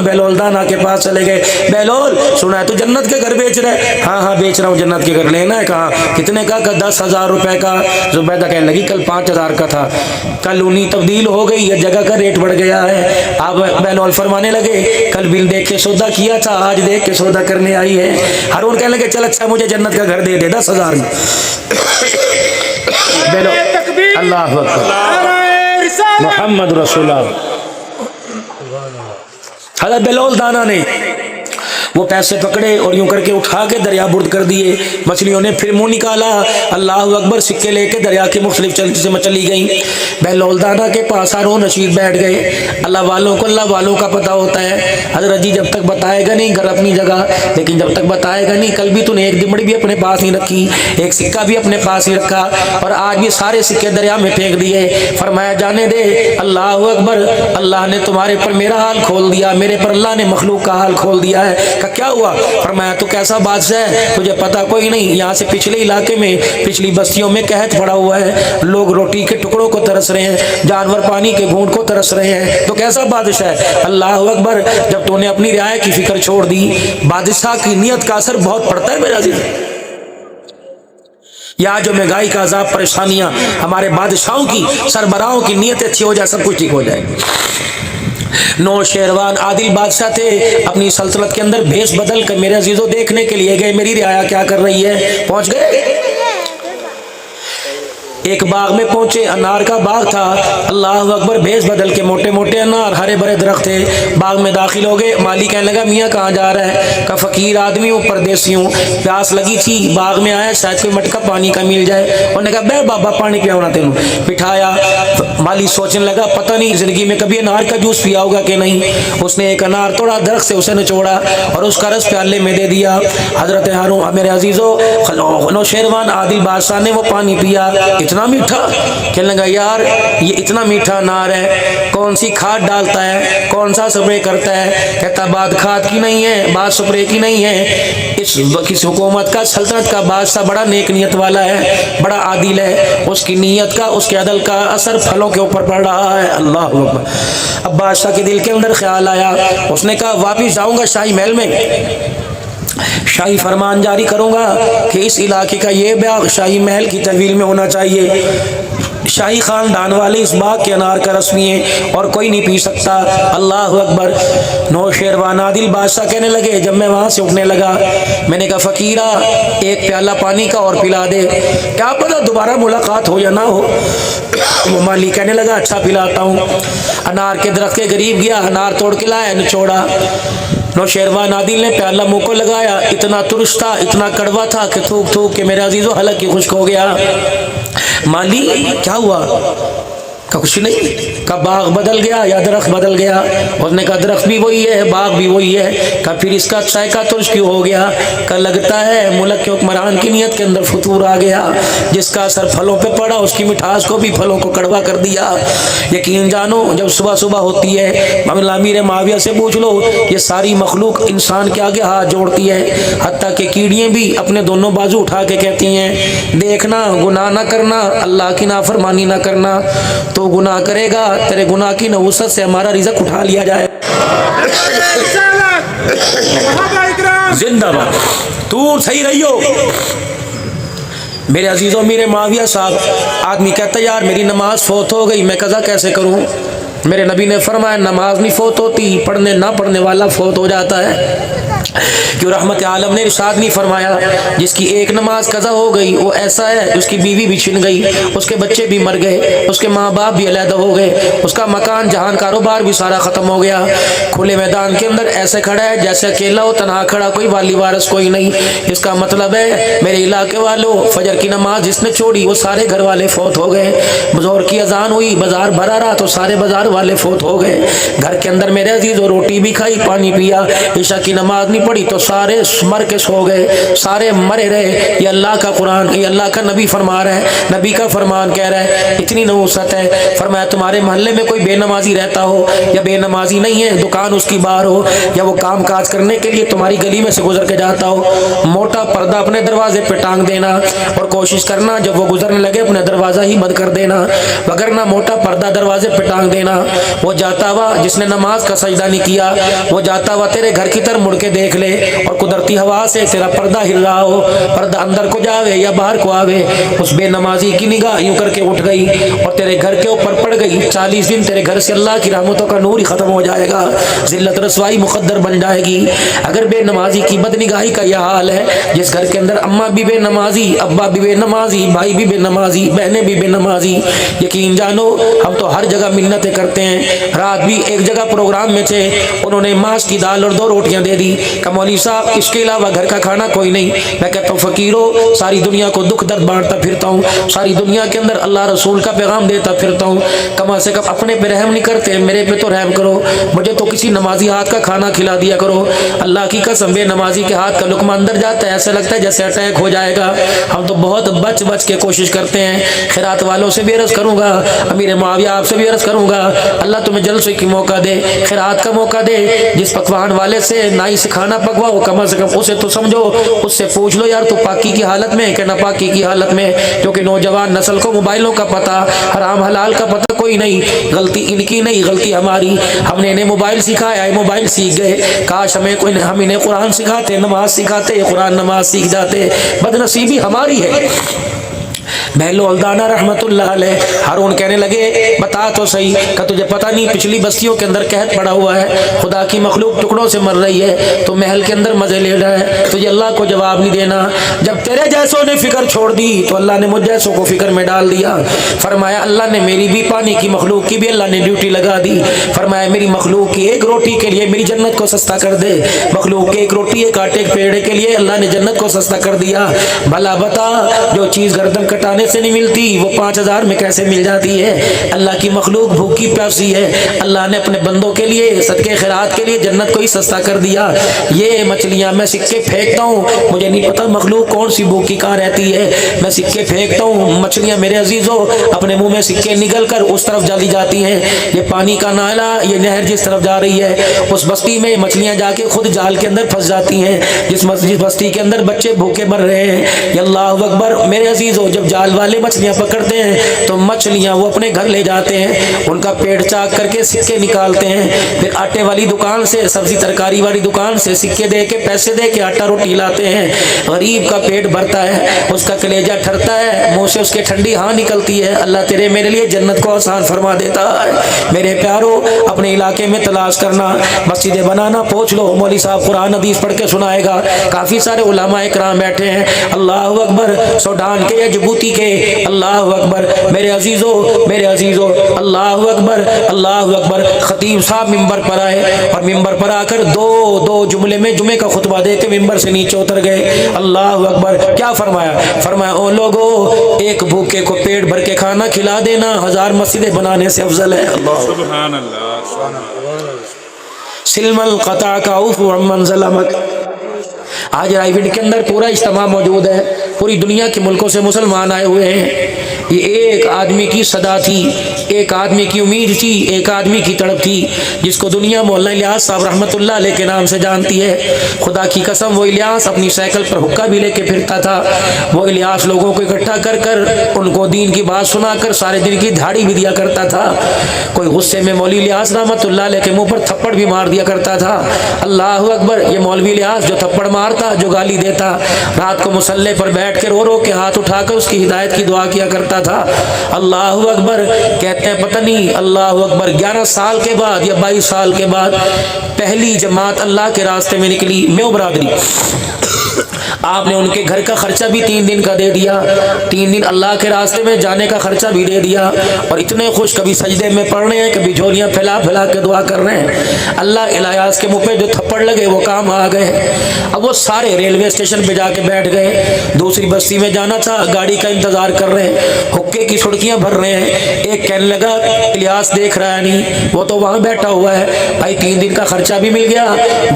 बहलोल दाना के पास चले गए। बहलोल, सुना है तू जन्नत के घर बेच रहा है? हाँ हाँ बेच रहा हूँ, जन्नत के घर लेना है। कहाँ? कितने का? 10,000 रुपए का। जुबैदा कहने लगी कल 5000 का था, कल उन्हीं तब्दील हो गई है, जगह का रेट बढ़ गया है। आप बहलोल फरमाने लगे कल बिल देख के सौदा किया था, आज देख के सौदा करने आई है। हारून कहने लगे चल अच्छा मुझे जन्नत का घर दे दे 10,000 में। अल्लाह अकबर, मोहम्मद रसूलुल्लाह। हज़रत बहलोल दाना ने वो पैसे पकड़े और यूं करके उठा के दरिया बुर्द कर दिए। मछलियों ने फिर मुंह निकाला, अल्लाह अकबर, सिक्के लेके दरिया के मुख्तलिफ से चली गई। बहलोल दाना के पास हारून रशीद बैठ गए। अल्लाह वालों को अल्लाह वालों का पता होता है। हज़रत जी जब तक बताएगा नहीं घर अपनी जगह, लेकिन जब तक बताएगा नहीं, कल भी तूने एक दिमड़ी भी अपने पास नहीं रखी, एक सिक्का भी अपने पास ही रखा और आज भी सारे सिक्के दरिया में फेंक दिए। फरमाया जाने दे, अल्लाह अकबर, अल्लाह ने तुम्हारे पर मेरा हाल खोल दिया, मेरे पर अल्लाह ने मखलूक का हाल खोल दिया है। का क्या हुआ? फरमाया तू कैसा बादशाह है, तुझे पता कोई नहीं, यहाँ से पिछले इलाके में पिछली बस्तियों में कहत पड़ा हुआ है, लोग रोटी के टुकड़ों को तरस रहे हैं, जानवर पानी के घूंट को तरस रहे हैं, तो कैसा बादशाह है? अल्लाह अकबर, जब तूने अपनी रियाया की फिक्र छोड़ दी, बादशाह की नीयत का असर बहुत पड़ता है मेरा अजीज। यहाँ जो महंगाई का अजाब, परेशानियां, हमारे बादशाहों की, सरबराहों की नीयत अच्छी हो जाए, सब कुछ ठीक हो जाए। नौ शेरवान आदिल बादशाह थे, अपनी सल्तनत के अंदर भेष बदल कर मेरे अजीजों देखने के लिए गए मेरी रियाया क्या कर रही है। पहुंच गए, एक बाग में पहुंचे, अनार का बाग था। अल्लाह अकबर, भेष बदल के मोटे मोटे अनार, हरे भरे दरख्त थे। बाग में दाखिल हो गए। माली कहने लगा मियाँ कहाँ जा रहा है? का फकीर आदमी हूँ, परदेसी हूँ, प्यास लगी थी, बाग में आया, शायद कोई मटका पानी का मिल जाए। उन्होंने कहा बे बाबा पानी पियाना तेनू। बिठाया। माली सोचने लगा पता नहीं जिंदगी में कभी अनार का जूस पिया होगा कि नहीं। उसने एक अनार तोड़ा, दरख्त से उसे निचोड़ा और उसका रस प्याले में दे दिया। हजरत हारून, मेरे अजीजों, नौशेरवान आदिल बादशाह ने वो पानी पिया, इतना मीठा। कहने लगा यार ये इतना मीठा अनार है, कौन सी खाद डालता है, कौन सा स्प्रे करता है? कहता बात खाद की नहीं है, बात स्प्रे की नहीं है। इस हुकूमत का, सल्तनत का बादशाह बड़ा नेक नियत वाला है, बड़ा आदिल है, उसकी नीयत का, उसके अदल का असर फलों के ऊपर पड़ रहा है। अल्लाह अकबर। अब बादशाह के दिल के अंदर ख्याल आया, उसने कहा वापिस जाऊंगा शाही महल में, शाही फरमान जारी करूंगा कि इस इलाके का ये बाग शाही महल की तहवील में होना चाहिए, शाही खानदान वाले इस बाग के अनार का रस पिए और कोई नहीं पी सकता। अल्लाह अकबर। नौशेरवान आदिल बादशाह कहने लगे, जब मैं वहाँ से उठने लगा, मैंने कहा फ़कीरा एक प्याला पानी का और पिला दे, क्या पता दोबारा मुलाकात हो या ना हो। वो माली कहने लगा अच्छा पिलाता हूँ। अनार के दरख्त के करीब गया, अनार तोड़ के लाया, निचोड़ा। नौशेरवान आदिल ने प्याला मुँह को लगाया, इतना तुरश था, इतना कड़वा था कि थूक थूक के मेरे अजीजों हलक की खुश्क हो गया। माली क्या हुआ? का कुछ नहीं। का बाग बदल गया या दरख्त बदल गया? उसने कहा दरख्त भी वही है, बाग भी वही है। का फिर इसका चायका तुर्श क्यों हो गया? का लगता है मुल्क के हुक्मरान की नीयत के अंदर फतूर आ गया, जिसका असर फलों पे पड़ा, उसकी मिठास को भी फलों को कड़वा कर दिया। यकीन जानो जब सुबह सुबह होती है, अमीर माविया से पूछ लो, ये सारी मखलूक इंसान के आगे हाथ जोड़ती है, हत्ता कि कीड़ियाँ भी अपने दोनों बाजू उठा के कहती हैं देखना, गुनाह ना करना, अल्लाह की नाफरमानी ना करना, तो गुनाह करेगा, तेरे गुनाह की नहुसत से हमारा रिज़्क उठा लिया जाए। जिंदाबाद, तू सही रही हो। मेरे अजीजों, मेरे माविया साहब, आदमी कहता है यार मेरी नमाज फौत हो गई, मैं कज़ा कैसे करूं? मेरे नबी ने फरमाया नमाज नहीं फौत होती, पढ़ने ना पढ़ने वाला फौत हो जाता है। क्यों रहमत आलम ने इरशाद नहीं फरमाया जिसकी एक नमाज कज़ा हो गई वो ऐसा है उसकी बीवी भी छिन गई, उसके बच्चे भी मर गए, उसके माँ बाप भी अलहदा हो गए, उसका मकान जहान कारोबार भी सारा ख़त्म हो गया। खुले मैदान के अंदर ऐसे खड़ा है जैसे अकेला हो, तनहा खड़ा, कोई वाली वारस कोई नहीं। इसका मतलब है मेरे इलाके वालों, फजर की नमाज जिसने छोड़ी वो सारे घर वाले फौत हो गए। ज़ोहर की अजान हुई, बाजार भरा रहा तो सारे बाजार वाले फौत हो गए। घर के अंदर मेरे अजीज़ रोटी भी खाई, पानी पिया, ईशा की नमाज नहीं पढ़ी तो सारे मर के सो गए, सारे मरे रहे। ये अल्लाह का कुरान, ये अल्लाह का नबी फरमा रहा है, नबी का फरमान कह रहा है। इतनी नवूसत है। फरमाया तुम्हारे मोहल्ले में कोई बेनमाजी रहता हो या बेनमाजी नहीं है, दुकान उसकी बाहर हो या वो काम काज करने के लिए तुम्हारी गली में से गुजर के जाता हो, मोटा पर्दा अपने दरवाजे पे टांग देना और कोशिश करना जब वो गुजरने लगे अपना दरवाजा ही बंद कर देना, वगरना मोटा पर्दा दरवाजे पे टांग देना। वो जाता हुआ जिसने नमाज का सजदा नहीं किया, वो जाता हुआ तेरे घर की तरफ मुड़ के देख ले और कुदरती हवा से तेरा पर्दा हिल रहा हो, पर्दा अंदर को जावे या बाहर को आवे, उस बेनमाजी की निगाह यूं करके उठ गई और तेरे घर के ऊपर पड़ गई। 40 दिन तेरे घर से अल्लाह की रहमतों का नूर ही खत्म हो जाएगा, जिल्लत रसवाई मुकद्दर बन जाएगी। अगर बेनमाजी की बदनिगाही का यह हाल है, जिस घर के अंदर अम्मा भी बेनमाजी, अब्बा भी बेनमाजी, भाई भी बेनमाजी, बहनें भी बेनमाजी, यकीन जानो हम तो हर जगह मिन्नतें करते हैं। रात भी एक जगह प्रोग्राम में थे, उन्होंने मांस की दाल और 2 रोटियां दे दी। मौलवी साहब इसके अलावा घर का खाना कोई नहीं। मैं कहता हूँ फकीरों, सारी दुनिया को दुख दर्द बांटता फिरता हूँ, सारी दुनिया के अंदर अल्लाह रसूल का पैगाम देता फिरता हूँ, कम से कम अपने पे रहम नहीं करते, मेरे पे तो रहम करो, मुझे तो किसी नमाजी हाथ का खाना खिला दिया करो। अल्लाह की कसम, बेनमाजी के हाथ का लुकमा अंदर जाता है ऐसा लगता है जैसे अटैक हो जाएगा। हम तो बहुत बच बच के कोशिश करते हैं। खैरात वालों से भी अर्ज़ करूँगा, अमीर मुआविया आपसे भी अर्ज़ करूँगा, अल्लाह तुम्हें जलसे की मौका दे, खैरात का मौका दे। जिस पकवान वाले से ना ही खाना पकवाओ, कम से कम उसे तो समझो, उससे पूछ लो यार तू पाकी की हालत में कि नापाकी की हालत में। क्योंकि नौजवान नस्ल को मोबाइलों का पता, हराम हलाल का पता कोई नहीं। गलती इनकी नहीं, गलती हमारी। हमने इन्हें मोबाइल सिखाया, मोबाइल सीख गए। काश हम इन्हें कुरान सिखाते, नमाज सिखाते, कुरान नमाज सीख जाते। बदनसीबी हमारी है। महलो अल्दाना रहमतुल्लाह अलैह हारून कहने लगे बता तो सही, का तुझे पता नहीं पिछली बस्तियों के अंदर कहत पड़ा हुआ है, खुदा की मखलूक टुकड़ों से मर रही है, तो महल के अंदर मजे ले रहा है, तुझे अल्लाह को जवाब नहीं देना। जब तेरे जैसों ने फिक्र छोड़ दी तो अल्लाह ने मुझ जैसों को फिक्र में डाल दिया। फरमाया अल्लाह ने मेरी भी पानी की मखलूक की भी अल्लाह ने ड्यूटी लगा दी। फरमाया मेरी मखलूक की एक रोटी के लिए मेरी जन्नत को सस्ता कर दे। मखलूक की एक रोटी, एक आटे के पेड़ के लिए अल्लाह ने जन्नत को सस्ता कर दिया। भला बता, जो चीज़ गर्दन कटाने से नहीं मिलती वो 5000 में कैसे मिल जाती है। अल्लाह की मखलूक भूखी प्यासी है, अल्लाह ने अपने बंदों के लिए सदके खैरात के लिए जन्नत को ही सस्ता कर दिया। ये मछलियां मैं सिक्के फेंकता हूँ, मुझे नहीं पता मखलूक कौन सी भूखी कहाँ रहती है, मैं सिक्के फेंकता हूँ, मछलियां मेरे अजीजों अपने मुंह में सिक्के निकल कर उस तरफ चली जाती हैं। ये पानी का नाला, ये नहर जिस तरफ जा रही है उस बस्ती में मछलियां जाके खुद जाल के अंदर फंस जाती हैं। जिस बस्ती के अंदर बच्चे भूखे मर रहे हैं, अल्लाह अकबर मेरे अजीजों, जब जाल वाले मछलियां पकड़ते हैं तो मछलियां वो अपने घर ले जाते हैं, उनका पेट चाक करके सिक्के निकालते हैं। फिर आटे वाली दुकान से, सब्जी तरकारी वाली दुकान से सिक्के दे के, पैसे दे के आटा रोटी लाते हैं। गरीब का पेट भरता है, उसका कलेजा ठरता है, मुंह से उसके ठंडी हाँ निकलती है। अल्लाह तेरे मेरे लिए जन्नत को आसान फरमा देता है। मेरे प्यारो, अपने इलाके में तलाश करना, मस्जिदें बनाना, पूछ लो, मौलवी साहब कुरान हदीस पढ़ के सुनाएगा। काफ़ी सारे उलमा इकराम बैठे हैं, अल्लाह अकबर, सूडान के या जिबूती के, अल्लाह अकबर मेरे अजीजों, अल्लाह अकबर, अल्लाह अकबर। खतीब साहब मिंबर पर आए और मिंबर पर आकर दो जुमले में जुमे का खुतबा दे के मिंबर से नीचे उतर गए। अल्लाह अकबर, क्या फरमाया? फरमाया ओ लोगो, एक भूखे को पेट भर के खाना खिला देना 1000 मस्जिदें बनाने से अफजल है। अल्लाह सुभान अल्लाह। सिलमल कता का उफ वमन ज़लमक। आज रायविंड के अंदर पूरा इज्तिमा मौजूद है, पूरी दुनिया के मुल्कों से मुसलमान आए हुए हैं। ये एक आदमी की सदा थी, एक आदमी की उम्मीद थी, एक आदमी की तड़प थी, जिसको दुनिया मौलाना इलियास साहब रहमतुल्लाह अलैह के नाम से जानती है। खुदा की कसम, वो इलियास अपनी साइकिल पर हुक्का भी लेके फिरता था। वो इलियास लोगों को इकट्ठा कर कर उनको दीन की बात सुनाकर सारे दिन की दाढ़ी भी दिया करता था। कोई गुस्से में मौलवी इलियास रहमतुल्लाह अलैह के मुँह पर थप्पड़ भी मार दिया करता था। अल्लाह अकबर, ये मौलवी इलियास जो थप्पड़ मारता, जो गाली देता, रात को मुसल्ले पर बैठ بیٹھ کے رو رو کے ہاتھ اٹھا کر اس کی ہدایت کی دعا کیا کرتا تھا۔ اللہ اکبر کہتے ہیں پتہ نہیں اللہ اکبر 11 سال کے بعد یا 22 سال کے بعد پہلی جماعت اللہ کے راستے میں نکلی میو برادری۔ آپ نے ان کے گھر کا خرچہ بھی 3 دن کا دے دیا، 3 دن اللہ کے راستے میں جانے کا خرچہ بھی دے دیا، اور اتنے خوش کبھی سجدے میں پڑھ رہے ہیں کبھی جھولیاں پھیلا پھیلا کے دعا کر رہے ہیں۔ اللہ الیاس کے منہ پہ جو تھپڑ لگے وہ کام آ گئے۔ اب وہ سارے ریلوے اسٹیشن پہ جا کے بیٹھ گئے، دوسری بستی میں جانا تھا، گاڑی کا انتظار کر رہے ہیں، حقے کی سڑکیاں بھر رہے ہیں۔ ایک کہنے لگا الیاس دیکھ رہا ہے نہیں، وہ تو وہاں بیٹھا ہوا ہے، بھائی 3 دن کا خرچہ بھی مل گیا،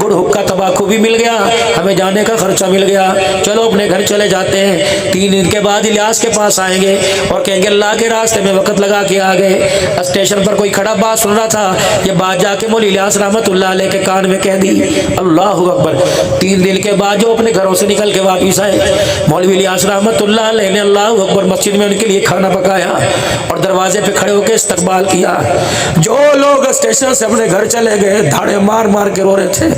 گڑ حقہ تمباکو بھی مل گیا، ہمیں جانے کا خرچہ مل گیا، چلو اپنے گھر چلے جاتے ہیں۔ 3 دن کے بعد الیاس کے پاس آئیں گے اور کہیں گے اللہ کے راستے میں وقت لگا کے آ گئے۔ اسٹیشن پر کوئی کھڑا بات سن رہا تھا، یہ بات جا کے مولوی الیاس رحمت اللہ علیہ کے کان میں کہہ دی۔ اللہ اکبر 3 دن کے بعد جو اپنے گھروں سے نکل کے واپس آئے، مولوی الیاس رحمت اللہ علیہ نے اللہ اکبر مسجد میں ان کے لیے کھانا پکایا اور دروازے پہ کھڑے ہو کے استقبال کیا۔ جو لوگ اسٹیشن سے اپنے گھر چلے گئے دھاڑے مار مار کے رو رہے تھے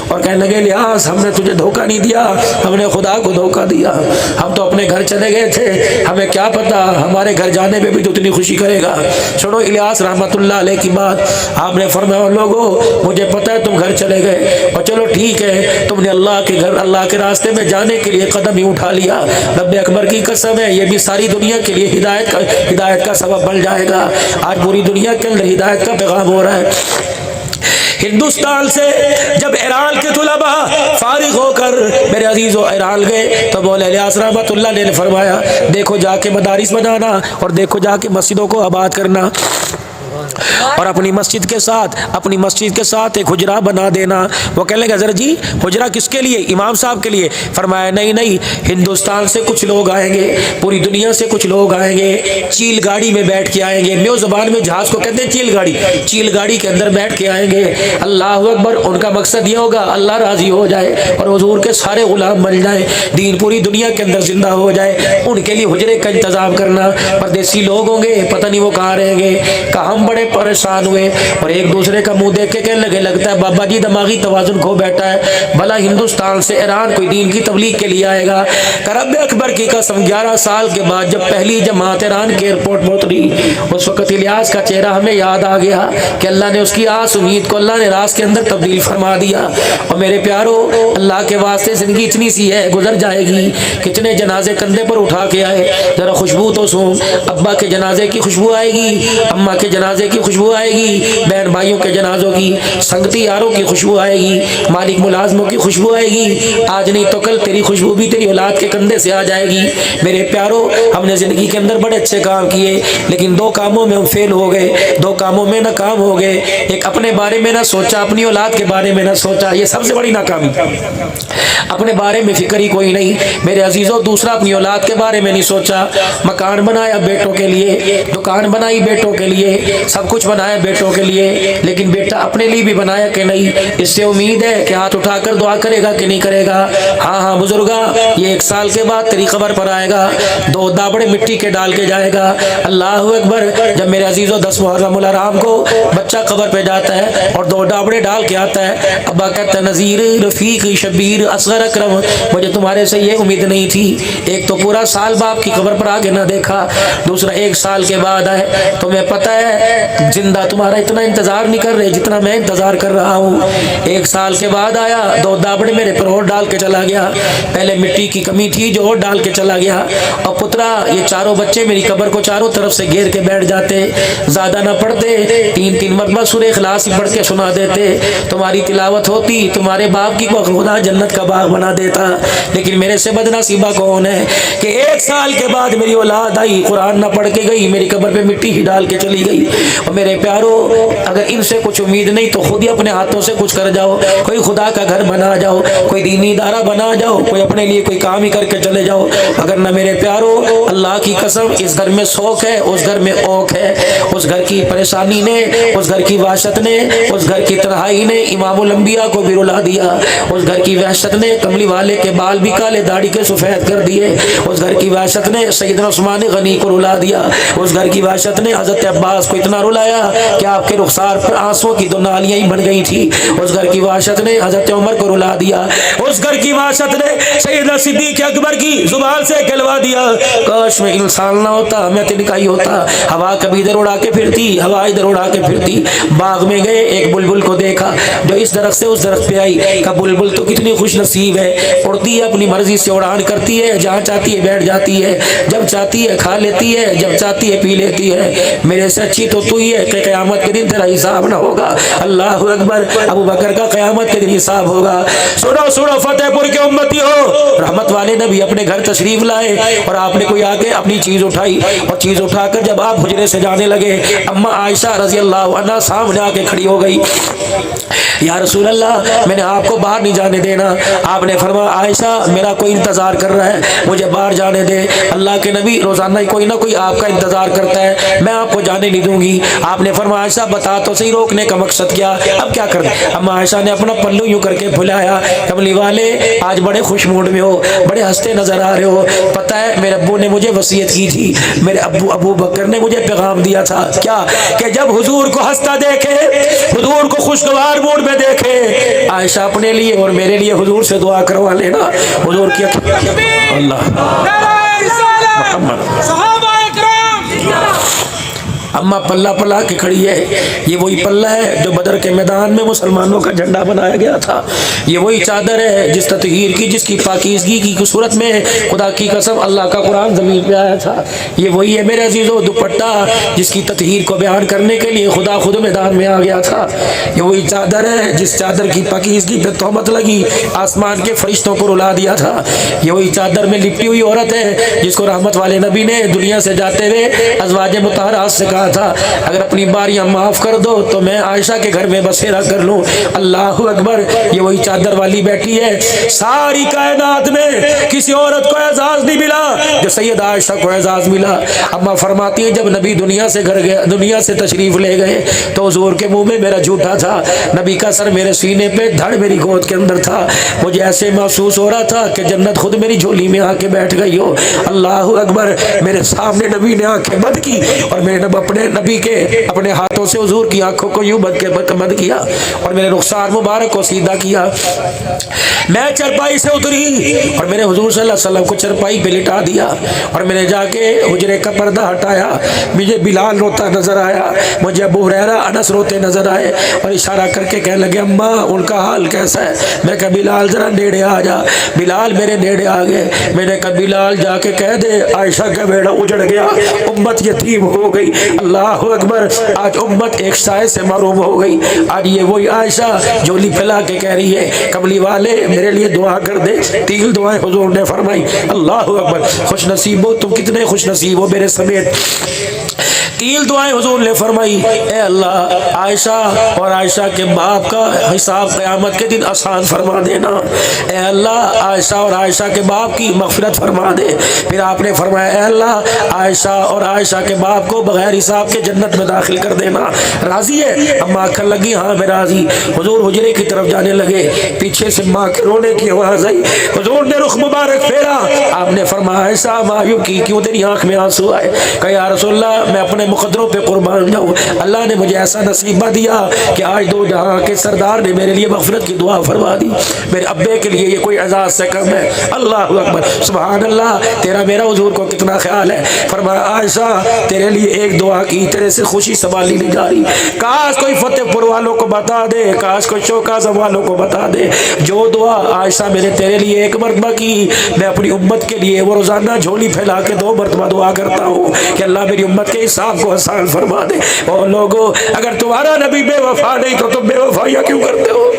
اور کہنے لگے الیاس ہم نے تجھے دھوکہ نہیں دیا، ہم نے خدا کو دھوکہ دیا، ہم تو اپنے گھر چلے گئے تھے، ہمیں کیا پتا ہمارے گھر جانے پہ بھی تو اتنی خوشی کرے گا۔ سنو الیاس رحمت اللہ علیہ کی بات، آپ نے فرمایا لوگوں مجھے پتا ہے تم گھر چلے گئے اور چلو ٹھیک ہے، تم نے اللہ کے گھر اللہ کے راستے میں جانے کے لیے قدم ہی اٹھا لیا، رب اکبر کی قسم ہے یہ بھی ساری دنیا کے لیے ہدایت کا سبب بن جائے گا۔ آج پوری دنیا کے اندر ہدایت کا پیغام ہو رہا ہے۔ ہندوستان سے جب ایران کے طلباء فارغ ہو کر میرے عزیزو ایران گئے تو مولا الیاس رحمت اللہ نے فرمایا دیکھو جا کے مدارس بنانا اور دیکھو جا کے مسجدوں کو آباد کرنا، اور اپنی مسجد کے ساتھ ایک حجرہ بنا دینا۔ وہ کہنے لگا حضرت جی حجرہ کس کے لیے؟ امام صاحب کے لیے۔ فرمایا نہیں، ہندوستان سے کچھ لوگ آئیں گے، پوری دنیا سے کچھ لوگ آئیں گے، چیل گاڑی میں بیٹھ کے آئیں گے، میو زبان میں جہاز کو کہتے ہیں چیل گاڑی کے اندر بیٹھ کے آئیں گے۔ اللہ اکبر، ان کا مقصد یہ ہوگا اللہ راضی ہو جائے اور حضور کے سارے غلام بن جائیں، دین پوری دنیا کے اندر زندہ ہو جائے۔ ان کے لیے حجرے کا انتظام کرنا، پردیسی لوگ ہوں گے پتہ نہیں وہ کہاں رہیں گے۔ کہاں ہم بڑے پریشان ہوئے اور ایک دوسرے کا منہ دیکھ کے کہنے لگے لگتا ہے بابا جی دماغی توازن کھو بیٹھا ہے، بھلا ہندوستان سے ایران کوئی دین کی تبلیغ کے لیے آئے گا۔ رب اکبر کی قسم 11 سال کے بعد جب پہلی جماعت ایران کے ایئرپورٹ میں اتری، اس وقت الیاس کا چہرہ ہمیں یاد آ گیا کہ اللہ نے اس کی آس امید کو اللہ نے راز کے اندر تبدیل فرما دیا۔ اور میرے پیارو اللہ کے واسطے زندگی اتنی سی ہے گزر جائے گی، کتنے جنازے کندھے پر اٹھا کے آئے، ذرا خوشبو تو سوں، ابا کے جنازے کی خوشبو آئے گی، اماں کے جنازے کی خوشبو آئے گی، بہن بھائیوں کے جنازوں کی، سنگتی یاروں کی خوشبو آئے گی، مالک ملازموں کی خوشبو آئے گی، آج نہیں تو کل تیری خوشبو بھی تیری اولاد کے کندھے سے آ جائے گی۔ میرے پیارو ہم نے زندگی کے اندر بڑے اچھے کام کیے لیکن 2 کاموں میں ہم فیل ہو گئے، 2 کاموں میں ناکام ہو گئے۔ ایک اپنے بارے میں نہ سوچا، اپنی اولاد کے بارے میں نہ سوچا، یہ سب سے بڑی ناکامی، اپنے بارے میں فکر ہی کوئی نہیں۔ میرے عزیزوں دوسرا اپنی اولاد کے بارے میں نہیں سوچا، مکان بنایا بیٹوں کے لیے، دکان بنائی بیٹوں کے لیے، سب کچھ بنایا بیٹوں کے لیے، لیکن بیٹا اپنے لیے بھی بنایا کہ نہیں؟ اس سے امید ہے کہ ہاتھ اٹھا کر دعا کرے گا کہ نہیں کرے گا؟ ہاں بزرگا یہ 1 سال کے بعد تیری قبر پر آئے گا، 2 دابڑے مٹی کے ڈال کے جائے گا۔ اللہ اکبر، جب میرے عزیزوں 10 محرم الحرام کو بچہ قبر پہ جاتا ہے اور 2 ڈابڑے ڈال کے آتا ہے، ابا کہتا ہے نذیر رفیق شبیر اصغر اکرم، مجھے تمہارے سے یہ امید نہیں تھی۔ ایک تو پورا سال باپ کی قبر پر آگے نہ دیکھا، دوسرا 1 سال کے بعد آئے، تمہیں پتہ ہے زندہ تمہارا اتنا انتظار نہیں کر رہے جتنا میں انتظار کر رہا ہوں۔ 1 سال کے بعد آیا، 2 دابڑے میرے پر اور ڈال کے چلا گیا، پہلے مٹی کی کمی تھی جو اور ڈال کے چلا گیا، اور پترا یہ 4 بچے میری قبر کو چاروں طرف سے گھیر کے بیٹھ جاتے، زیادہ نہ پڑھتے، 3 مرتبہ سورہ اخلاص ہی پڑھ کے سنا دیتے، تمہاری تلاوت ہوتی، تمہارے باپ کی کو خدا جنت کا باغ بنا دیتا۔ لیکن میرے سے بدنصیبہ کون ہے کہ 1 سال کے بعد میری اولاد آئی، قرآن نہ پڑھ کے گئی، میری قبر پہ مٹی ہی ڈال کے چلی گئی۔ اور میرے پیارو اگر ان سے کچھ امید نہیں تو خود ہی اپنے ہاتھوں سے کچھ کر جاؤ، کوئی خدا کا گھر بنا جاؤ، کوئی دینی ادارہ بنا جاؤ، کوئی اپنے لیے کوئی کام ہی کر کے چلے جاؤ، اگر نہ میرے پیارو اللہ کی قسم اس گھر میں سوک ہے، اس گھر میں اوک ہے، اس گھر کی پریشانی نے، اس گھر کی وحشت نے، اس گھر کی تنہائی نے امام الانبیاء کو بھی رلا دیا، اس گھر کی وحشت نے کملی والے کے بال بھی کالے داڑھی کے سفید کر دیے، اس گھر کی وحشت نے سیدنا عثمان غنی کو رلا دیا، اس گھر کی وحشت نے حضرت عباس کو اتنا रुलाया कि आपके रुखसार पर आंसुओं की 2 नालियां ही बन गई थी। उस घर की वाशत ने हजरत उमर को रुला दिया, उस घर की वाशत ने सैयदना सिद्दीक अकबर की जुबान से कहलवा दिया, काश मैं इंसान ना होता, मैं तिनका ही होता। हवा कभी इधर उड़ा के फिरती, हवा इधर उड़ा के फिरती। बाग में गए, एक बुलबुल को देखा जो इस दरख्त से उस दरख्त पे आई। कहा बुलबुल तो कितनी खुश नसीब है, उड़ती है, अपनी मर्जी से उड़ान करती है, जहाँ चाहती है बैठ जाती है, जब चाहती है खा लेती है, जब चाहती है पी लेती है। मेरे से अच्छी तो तू ही है कि क़यामत के दिन तेरा हिसाब ना होगा। अल्लाह अकबर। अबू बकर का क़यामत के दिन हिसाब होगा। सुनो सुनो फतेहपुर के उम्मती हो, रहमत वाले नबी अपने घर तशरीफ लाए और आपने कोई आके अपनी चीज उठाई और चीज उठाकर जब आप हुजरे से जाने लगे, अम्मा आयशा रजी अल्लाह अन्हा सामने आके खड़ी हो गई। या रसूल अल्लाह, मैंने आपको बाहर नहीं जाने देना। आपने फरमाया आयशा मेरा कोई इंतजार कर रहा है, मुझे बाहर जाने दे। अल्लाह के नबी रोजाना ही कोई ना कोई आपका इंतजार करता है, मैं आपको जाने नहीं दूंगी। आपने फरमाया आयशा बता तो सही रोकने का मकसद क्या, अब क्या कर। अम्मा आयशा ने अपना पल्लू यूं करके फुलाया, कमली वाले आज बड़े खुश मूड में हो, बड़े हंसते नजर आ रहे हो। पता है मेरे अब्बू ने मुझे वसीयत की थी, मेरे अबू बकर ने मुझे पैगाम दिया था क्या, कि जब हुजूर को हंसता देखे, हुजूर को खुशगवार मूड में देखे, आयशा अपने लिए और मेरे लिए हुजूर से दुआ करवा लेना। हुजूर की अल्लाह अम्मा पल्ला पला के खड़ी है। ये वही पल्ला है जो बदर के मैदान में मुसलमानों का झंडा बनाया गया था। ये वही चादर है जिस ततहीर की, जिसकी पाकीज़गी की सूरत में खुदा की कसम अल्लाह का कुरान ज़मीन पे आया था। ये वही है मेरे अजीज़ों दुपट्टा जिसकी ततहीर को बयान करने के लिए खुदा खुद मैदान में आ गया था। ये वही चादर है जिस चादर की पाकीज़गी पे तोहमत लगी, आसमान के फरिश्तों को रुला दिया था। ये वही चादर में लिपटी हुई औरत है जिसको रहमत वाले नबी ने दुनिया से जाते हुए अज़वाज मुतहरात से कहा था अगर अपनी बारियां माफ कर दो तो मैं आयशा के घर में बसेरा कर लूं। अल्लाह अकबर। ये वही चादर वाली बैठी है। सारी कायनात में किसी औरत को एजाज नहीं मिला जो सैयद आयशा को एजाज मिला। अम्मा फरमाती है जब नबी दुनिया से घर गए, दुनिया से तशरीफ ले गए तो हुजूर के मुंह में मेरा झूठा था, नबी का सर मेरे सीने पे, धड़ मेरी गोद के अंदर था। मुझे ऐसे महसूस हो रहा था कि जन्नत खुद मेरी झोली में आके बैठ गई हो। अल्लाह अकबर। मेरे सामने नबी ने आंखें बंद की और मैंने अपने नबी के अपने हाथों से हुजूर की आंखों को यूं बंद किया और मेरे रुखसार मुबारक को सीधा किया। मैं चरपाई से उतरी और मैंने हुजूर सल्लल्लाहु अलैहि वसल्लम को चरपाई पे लिटा दिया और मैंने जाके हुजरे का पर्दा हटाया। मुझे बिलाल रोता नजर आया, मुझे अबू हुरैरा अनस रोते नजर आए और इशारा करके कहने लगे अम्मा उनका हाल कैसा है। मैं कहा बिलाल जरा नेड़े आ जा। बिलाल मेरे नेड़े आ गए। मैंने कहा बिलाल जाके कह दे आयशा का बेड़ा उजड़ गया, उम्मत यतीम हो गई। अल्लाह अकबर। आज उम्मत एक साए से महरूम हो गई। आज ये वही आयशा झोली फैला के कह रही है कमली वाले मेरे लिए दुआ कर दे। 3 दुआएं हुजूर ने फरमाई। अल्लाह अकबर। खुश नसीब हो तुम, कितने खुश नसीब हो मेरे समेत। 3 दुआएं हुजूर ने फरमाई। ए अल्लाह आयशा और आयशा के बाप का हिसाब क़यामत के दिन आसान फरमा देना। ए अल्लाह आयशा और आयशा के बाप की मग़फ़िरत फरमा दे। फिर आपने फरमाया ए अल्लाह आयशा और आयशा के बाप को बगैर हिसाब के जन्नत में दाखिल कर देना। राज़ी है? अम्मा आँखें लगी हाँ मैं राज़ी। हुजूर हुजरे की तरफ जाने लगे, पीछे से माँ के रोने की आवाज़ आई। हुजूर ने रुख मुबारक फेरा। आपने फरमाया आयशा मायूं की क्यों तेरी आँख में आंसू आए? कहा या रसूलल्लाह मैं अपने मुकद्दरों पे कुर्बान जाऊँ। अल्लाह ने मुझे ऐसा नसीबा दिया कि आज 2 जहां के सरदार ने मेरे लिए मग़फ़िरत की दुआ फरमा दी। मेरे अब्बे के लिए ये कोई एजाज़ से कम है। अल्लाह अकबर। सुभान अल्लाह। तेरा मेरा हुजूर को कितना ख्याल है। फरमाया आयशा तेरे लिए एक दुआ की, तेरे से खुशी संभाली नहीं जा रही। काश कोई फतेहपुर वालों को बता दे, काश कोई शौकाज़म वालों को बता दे जो दुआ आयशा मैंने तेरे लिए 1 मरतबा की, मैं अपनी उम्मत के लिए वो रोज़ाना झोली फैला के 2 मरतबा दुआ करता हूँ कि अल्लाह मेरी उम्मत के हिसाब को आसान फरमा दे। और लोगों अगर तुम्हारा नबी बेवफा नहीं तो तुम बेवफाइयाँ क्यों करते हो?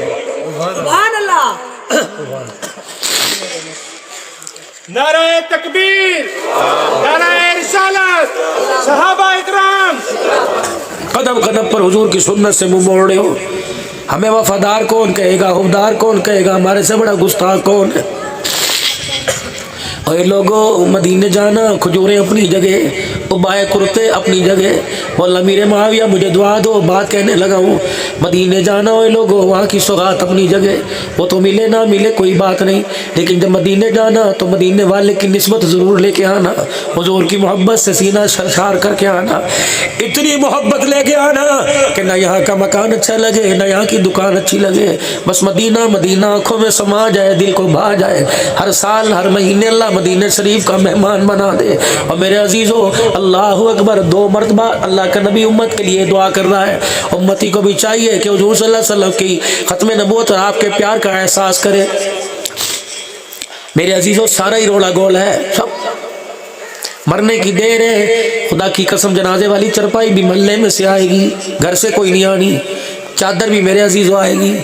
सुभान अल्लाह। नारे तकबीर, नारे रिसालत, सहाबा इकराम। कदम कदम पर हुजूर की सुन्नत से मुंह मोड़ रहे हो। हमें वफादार कौन कहेगा, हुबदार कौन कहेगा, हमारे से बड़ा गुस्ताख कौन है? और लोगों मदीने जाना, खजूरें अपनी जगह, उबाए कुर्ते अपनी जगह, बोला मीरे मुआविया मुझे दुआ दो, बात कहने लगा हूँ मदीने जाना हो लोगों, वहाँ की सौगात अपनी जगह, वो तो मिले ना मिले कोई बात नहीं, लेकिन जब मदीने जाना तो मदीने वाले की निस्बत ज़रूर लेके आना, हुजूर की मोहब्बत से सीना सरसार करके आना, इतनी मोहब्बत लेके आना कि ना यहाँ का मकान अच्छा लगे ना यहाँ की दुकान अच्छी लगे, बस मदीना मदीना आँखों में समा जाए, दिल को भा जाए, हर साल हर महीने अल्लाह मदीने शरीफ का मेहमान बना दे। और मेरे अजीज़ों, अल्लाह अकबर, 2 मरतबा अल्लाह का नबी उम्मत के लिए दुआ कर रहा है। उम्मती को भी चाहिए कि हुजूर सल्लल्लाहु अलैहि वसल्लम की खत्म नबूवत और आपके प्यार का एहसास करे। मेरे अजीज़ों, सारा ही रोड़ा गोल है, सब मरने की देर है। खुदा की कसम, जनाजे वाली चरपाई भी महल्ले में से आएगी, घर से कोई नहीं आनी, चादर भी मेरे अजीज़ों आएगी,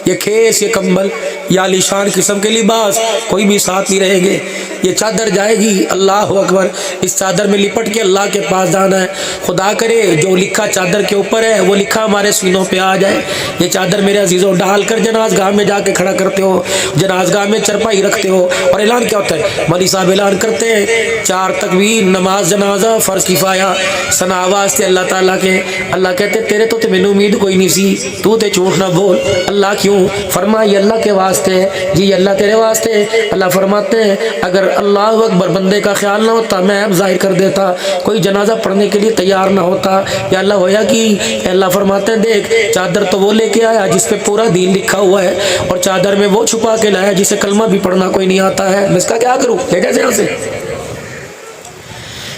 ये खेस ये कंबल या आलीशान किस्म के लिबास कोई भी साथ नहीं रहेंगे, ये चादर जाएगी। अल्लाह अकबर, इस चादर में लिपट के अल्लाह के पास जाना है। खुदा करे जो लिखा चादर के ऊपर है वो लिखा हमारे सीनों पे आ जाए। ये चादर मेरे अजीज़ों डाल कर जनाजगाह में जाके खड़ा करते हो, जनाजगाह में चरपाई रखते हो, और ऐलान क्या होता है? मौलवी साहब ऐलान करते हैं 4 तकबीर, नमाज जनाजा, फ़र्ज़ किफ़ाया, सना वास्ते अल्लाह ताला के। अल्लाह कहते तेरे तो मैंने उम्मीद कोई नहीं सी, तू तो झूठ ना बोल। अल्लाह क्यों? फरमा ये अल्लाह के वास्ते है जी, अल्लाह तेरे वास्ते। अल्लाह फरमाते हैं अगर अल्लाह अकबर बंदे का ख्याल ना होता मैं अब जाहिर कर देता, कोई जनाजा पढ़ने के लिए तैयार ना होता, या अल्लाह होया कि अल्लाह फरमाते हैं देख चादर तो वो लेके आया जिस पे पूरा दीन लिखा हुआ है, और चादर में वो छुपा के लाया जिसे कलमा भी पढ़ना कोई नहीं आता है, मैं इसका क्या करूँ? ले कैसे यहाँ से?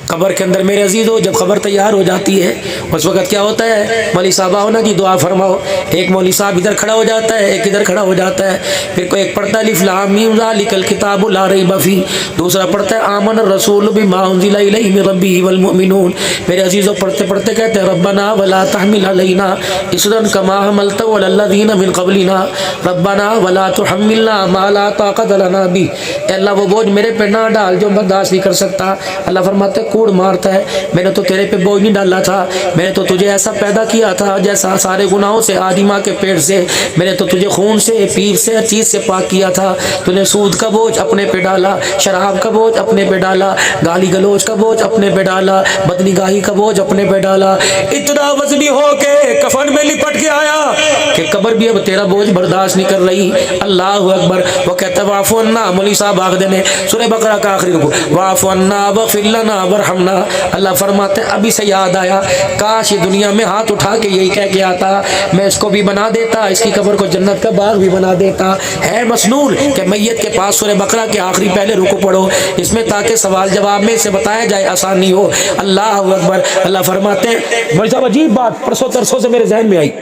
कब्र के अंदर मेरे अजीज़ों, जब खबर तैयार हो जाती है उस वक्त क्या होता है? मौलवी साहब आओ ना जी दुआ फरमाओ। एक मौलवी साहब इधर खड़ा हो जाता है, एक इधर खड़ा हो जाता है, फिर कोई एक पढ़ता है अलिफ लाम मीम ज़ालिकल किताबु ला रैब फीह, दूसरा पढ़ता है आमन रसूल बिमा उन्ज़िला इलैहि मिन रब्बिही वल मुमिनून। मेरे अजीज़ों, पढ़ते पढ़ते कहते हैं रब्बना वला तहमिल अलैना इसरन कमा हमलतहु अलल लज़ीना मिन क़ब्लिना रब्बना वला तुहम्मिलना मा ला ताक़त लना बि। अल्लाह वो बोझ मेरे पे ना डाल जो बर्दाश्त नहीं कर सकता। अल्लाह फरमाते कूड़ मारता है, मैंने तो तेरे पे बोझ नहीं डाला था, मैंने तो तुझे ऐसा पैदा किया था जैसा सारे गुनाहों से आदि माँ के पेट से, मैंने तो तुझे खून से पीर से हर चीज़ से पाक किया था। तूने सूद का बोझ अपने पे डाला, शराब का बोझ अपने पे डाला, गाली गलोच का बोझ अपने पे डाला, बदनिगाही का बोझ अपने पे डाला, इतना वजनी हो के कफन में लिपट के आया कि कब्र भी अब तेरा बोझ बर्दाश्त नहीं कर रही। अल्लाह अकबर। वो कहता वाफ़ु अन्ना, मौलवी साहब आख देने सूरह बकरा का आखिरी रुकू, वाफ़ु अन्ना वग़फ़िर लना वरहमना। अल्लाह फरमाते हैं अभी से याद आया, काश ये दुनिया में हाथ उठा के यही कह के आता, मैं इसको भी बना देता, इसकी कब्र को जन्नत का बाग भी बना देता। है मसनून कि मैयत के पास सूरह बकरा के आखिरी पहले रुकू पढ़ो इसमें, ताकि सवाल जवाब में से बताया जाए, आसानी हो। अल्लाह अकबर। अल्लाह फरमाते हैं मौलवी साहब अजीब बात परसों तरसों से मेरे जहन में आई,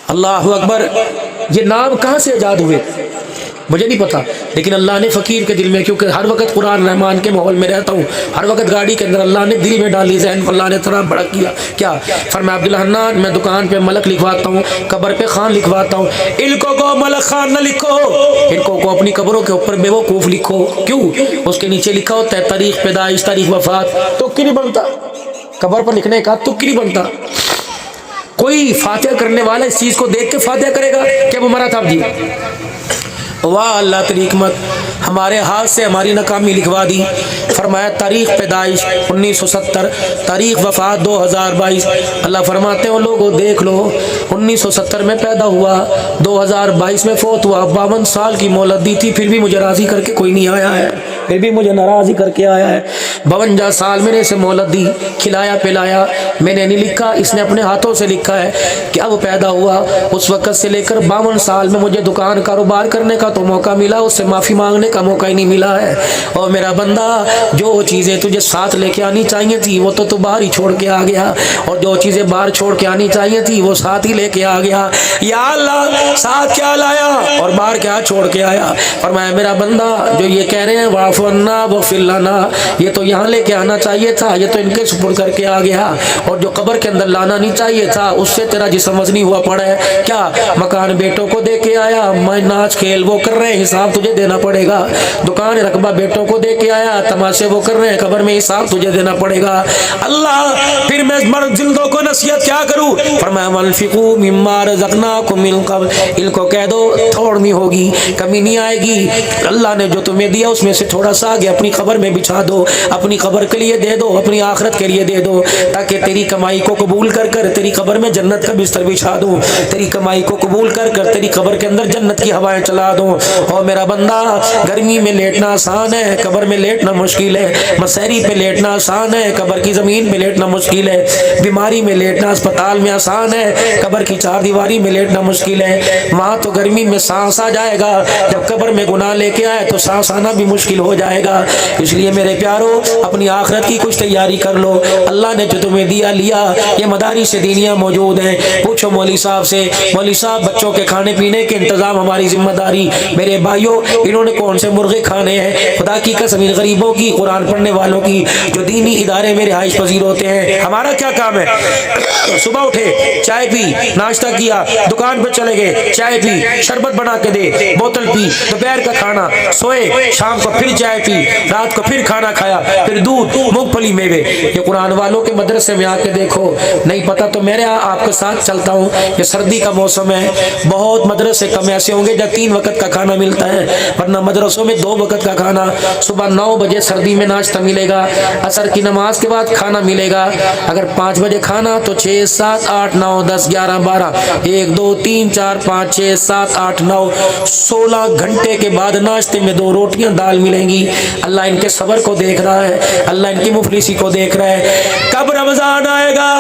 अल्लाह अकबर, ये नाम कहाँ से ईजाद हुए मुझे नहीं पता, लेकिन अल्लाह ने फ़कीर के दिल में, क्योंकि हर वक्त कुरान रहमान के माहौल में रहता हूँ, हर वक्त गाड़ी के अंदर अल्लाह ने दिल में डाली, जहन अल्लाह ने थोड़ा बड़ा किया। क्या फरमाया अब्दुल हन्नान, मैं दुकान पे मलक लिखवाता हूँ, कब्र पे खान लिखवाता हूँ, इनको को मलक खान न लिखो, इनको को अपनी कब्रों के ऊपर बेवकूफ़ लिखो। क्यों? उसके नीचे लिखा होता है तारीख पैदाइश तारीख वफात, तुक्की नहीं बनता कब्र पर लिखने का, तुक्की नहीं बनता। कोई फातिहा करने वाला इस चीज़ को देख के फातिहा करेगा क्या वो मरा था जी? वाह अल्लाह तेरी हिकमत, हमारे हाथ से हमारी नाकामी लिखवा दी। फरमाया तारीख़ पैदाइश 1970, तारीख़ वफ़ात 2022। अल्लाह फरमाते हैं लोगों देख लो, 1970 में पैदा हुआ, 2022 में फ़ौत हुआ, 52 साल की मोहलत दी थी, फिर भी मुझे राज़ी करके कोई नहीं आया है, फिर भी मुझे नाराज़ी करके आया है। 52 साल मैंने इसे मोहलत दी, खिलाया पिलाया, मैंने नहीं लिखा, इसने अपने हाथों से लिखा है कि अब पैदा हुआ उस वक़्त से लेकर 52 साल में मुझे दुकान कारोबार करने का तो मौका मिला, उससे माफ़ी मांगने का मौका ही नहीं मिला है। और मेरा बंदा, जो चीज़ें तुझे साथ लेके आनी चाहिए थी वो तो तू बाहर ही छोड़ के आ गया, और जो चीज़ें बाहर छोड़ के आनी चाहिए थी वो साथ ही लेके आ गया। या अल्लाह, साथ क्या लाया और बाहर क्या छोड़ के आया? फरमाया मेरा बंदा, जो ये कह रहे हैं वाफ़ु अन्ना वग़फ़िर लना, ये तो यहाँ लेके आना चाहिए था, ये तो इनके सुपुर्द करके आ गया, और जो कब्र के अंदर लाना नहीं चाहिए था उससे तेरा जिस्म वज़नी हुआ पड़ा है। क्या मकान बेटों को दे के आया, मैं नाच खेल वो कर रहे हैं, हिसाब तुझे देना पड़ेगा। दुकान रकबा बेटों को दे के आया, तमाशे वो कर रहे हैं, कब्र में हिसाब तुझे देना पड़ेगा। अल्लाह, फिर मैं मर्द जिल्दों को नसीहत क्या करूं? फरमाया वन्फिकू मिम्मा रज़क़नाकुम मिन क़ब्ल, इनको कह दो थोड़ नहीं होगी, कमी नहीं आएगी, अल्लाह ने जो तुम्हें दिया उसमें से थोड़ा सा आगे अपनी कब्र में बिछा दो, अपनी अपनी कब्र के लिए दे दो, अपनी आखिरत के लिए दे दो, ताकि तेरी कमाई को कबूल कर कर तेरी कब्र में जन्नत का बिस्तर बिछा दूं, तेरी कमाई को कबूल कर कर तेरी कब्र के अंदर जन्नत की हवाएं चला दूं। और मेरा बंदा, गर्मी में लेटना आसान है, कब्र में लेटना मुश्किल है। मसहरी पे लेटना आसान है, कब्र की ज़मीन पे लेटना मुश्किल है। बीमारी में लेटना अस्पताल में आसान है, कब्र की चार दीवारी में लेटना मुश्किल है। वहाँ तो गर्मी में सांस आ जाएगा, जब कब्र में गुनाह लेके आए तो सांस आना भी मुश्किल हो जाएगा। इसलिए मेरे प्यारो, अपनी आखिरत की कुछ तैयारी कर लो। अल्लाह ने जो तुम्हें दिया लिया, ये मदारिस दीनिया मौजूद हैं। पूछो मौली साहब से, मौली साहब बच्चों के खाने पीने के इंतजाम हमारी जिम्मेदारी। मेरे भाइयों, इन्होंने कौन से मुर्गे खाने हैं? खुदा की कसम, इन गरीबों की, कुरान पढ़ने वालों की, जो दीनी इदारे में रिहाइश पजीर होते हैं, हमारा क्या काम है? सुबह उठे, चाय पी, नाश्ता किया, दुकान पर चले गए, चाय पी, शरबत बना के दे, बोतल पी, दोपहर का खाना, सोए, शाम को फिर चाय पी, रात को फिर खाना खाया, फिर दूध, मूंगफली, मेवे। ये कुरान वालों के मदरसे में आके देखो। नहीं पता तो मेरे आपके साथ चलता हूँ। ये सर्दी का मौसम है, बहुत मदरसे कम ऐसे होंगे जब 3 वक्त का खाना मिलता है, वरना मदरसों में 2 वक्त का खाना। सुबह 9 बजे सर्दी में नाश्ता मिलेगा, असर की नमाज के बाद खाना मिलेगा। अगर 5 बजे खाना तो 6, 7, 8, 9, 10, 11, 12, 1, 2, 3, 4, 5, 6, 7, 8, 9, 16 घंटे के बाद नाश्ते में 2 रोटियां दाल मिलेंगी। अल्लाह इनके सब्र को देख रहा है, अल्लाह इनकी मुफलिसी को देख रहा है। कब रमजान आएगा,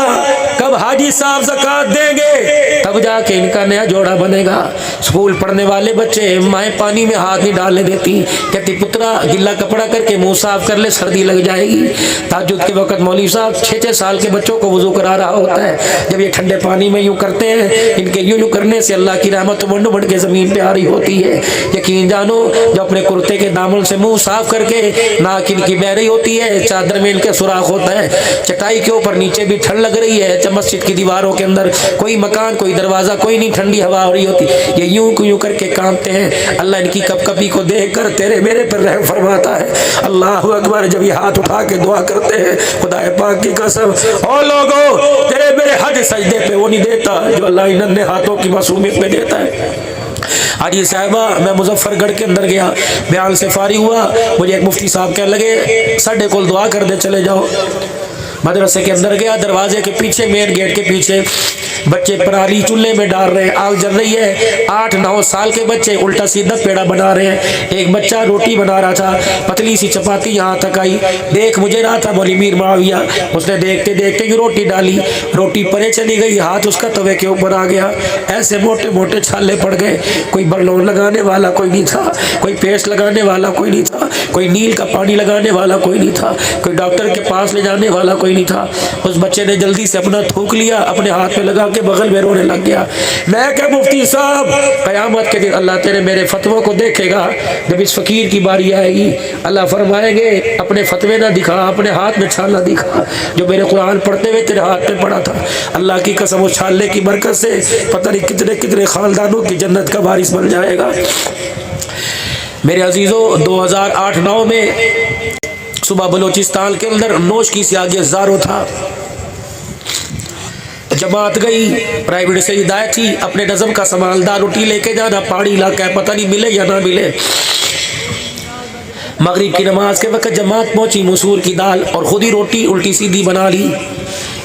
कब हाजी साहब ज़कात देंगे, तब जाके इनका नया जोड़ा बनेगा। स्कूल पढ़ने वाले बच्चे, माएँ पानी में हाथ नहीं डालने देती, कहती पुत्रा गिल्ला कपड़ा करके मुंह साफ कर ले, सर्दी लग जाएगी। ताज्जुद के वक्त मौलवी साहब 6-6 साल के बच्चों को वुजू करा रहा होता है। जब ये ठंडे पानी में यूँ करते हैं, इनके यूँ करने से अल्लाह की रहमत मंड बढ़ के ज़मीन पे आ रही होती है। यकीन जानो, जो अपने कुर्ते के दामन से मुंह साफ करके नाक इनकी बह रही होती है, चादर में इनके सुराख होता है, चटाई के ऊपर नीचे भी ठंड लग रही है, मस्जिद की दीवारों के अंदर कोई मकान, कोई दरवाजा, कोई नहीं, ठंडी हवा हो रही होती, ये यूं करके कांपते हैं। अल्लाह इनकी कपकपी को देखकर तेरे मेरे पर रहम फरमाता है। अल्लाह अकबर। जब ये हाथ उठा के दुआ करते हैं, खुदा पाक की कसम, ओ लोगों, तेरे मेरे हज सजदे पे वो नहीं देता जो अल्लाह इन नन्हे हाथों की मासूमियत में देता है। आज ये साहिबा, मैं मुजफ्फरगढ़ के अंदर गया, बयान से फारिग हुआ, मुझे एक मुफ्ती साहब कहने लगे साढ़े को दुआ कर दे, चले जाओ। मदरसे के अंदर गया, दरवाजे के पीछे, मेन गेट के पीछे बच्चे पराली चूल्हे में डाल रहे हैं, आग जल रही है। 8-9 साल के बच्चे उल्टा सीधा पेड़ा बना रहे हैं। एक बच्चा रोटी बना रहा था, पतली सी चपाती यहाँ तक आई, देख मुझे रहा था मौलवी मीर मुआविया, उसने देखते देखते ही रोटी डाली, रोटी परे चली गई, हाथ उसका तवे के ऊपर आ गया, ऐसे मोटे मोटे छाले पड़ गए। कोई बरलोन लगाने वाला कोई नहीं था, कोई पेस्ट लगाने वाला कोई नहीं था, कोई नील का पानी लगाने वाला कोई नहीं था, कोई डॉक्टर के पास ले जाने वाला कोई नहीं था। उस बच्चे ने जल्दी से अपना थूक लिया, अपने हाथ में लगा के बगल में रोने लग गया। मैं क्या मुफ्ती साहब, क़यामत के दिन अल्लाह तेरे मेरे फतवों को देखेगा। जब इस फकीर की बारी आएगी, अल्लाह फरमाएंगे अपने फतवे ना दिखा, अपने हाथ में छाला दिखा, जो मेरे कुरान पढ़ते हुए तेरे हाथ में पड़ा था। अल्लाह की कसम, उस छाले की बरकत से पता नहीं कितने कितने खानदानों की जन्नत का वारिस बन जाएगा। मेरे अजीज़ों, 2008-9 में सुबह बलोचिस्तान के अंदर नोश की सियागी हज़ारों था। जमात गई, प्राइवेट से हिदायत थी, अपने नज़म का संभालदार रोटी लेके जाना, पहाड़ी इलाका है, पता नहीं मिले या ना मिले। मगरिब की नमाज के वक्त जमात पहुंची, मसूर की दाल और खुद ही रोटी उल्टी सीधी बना ली।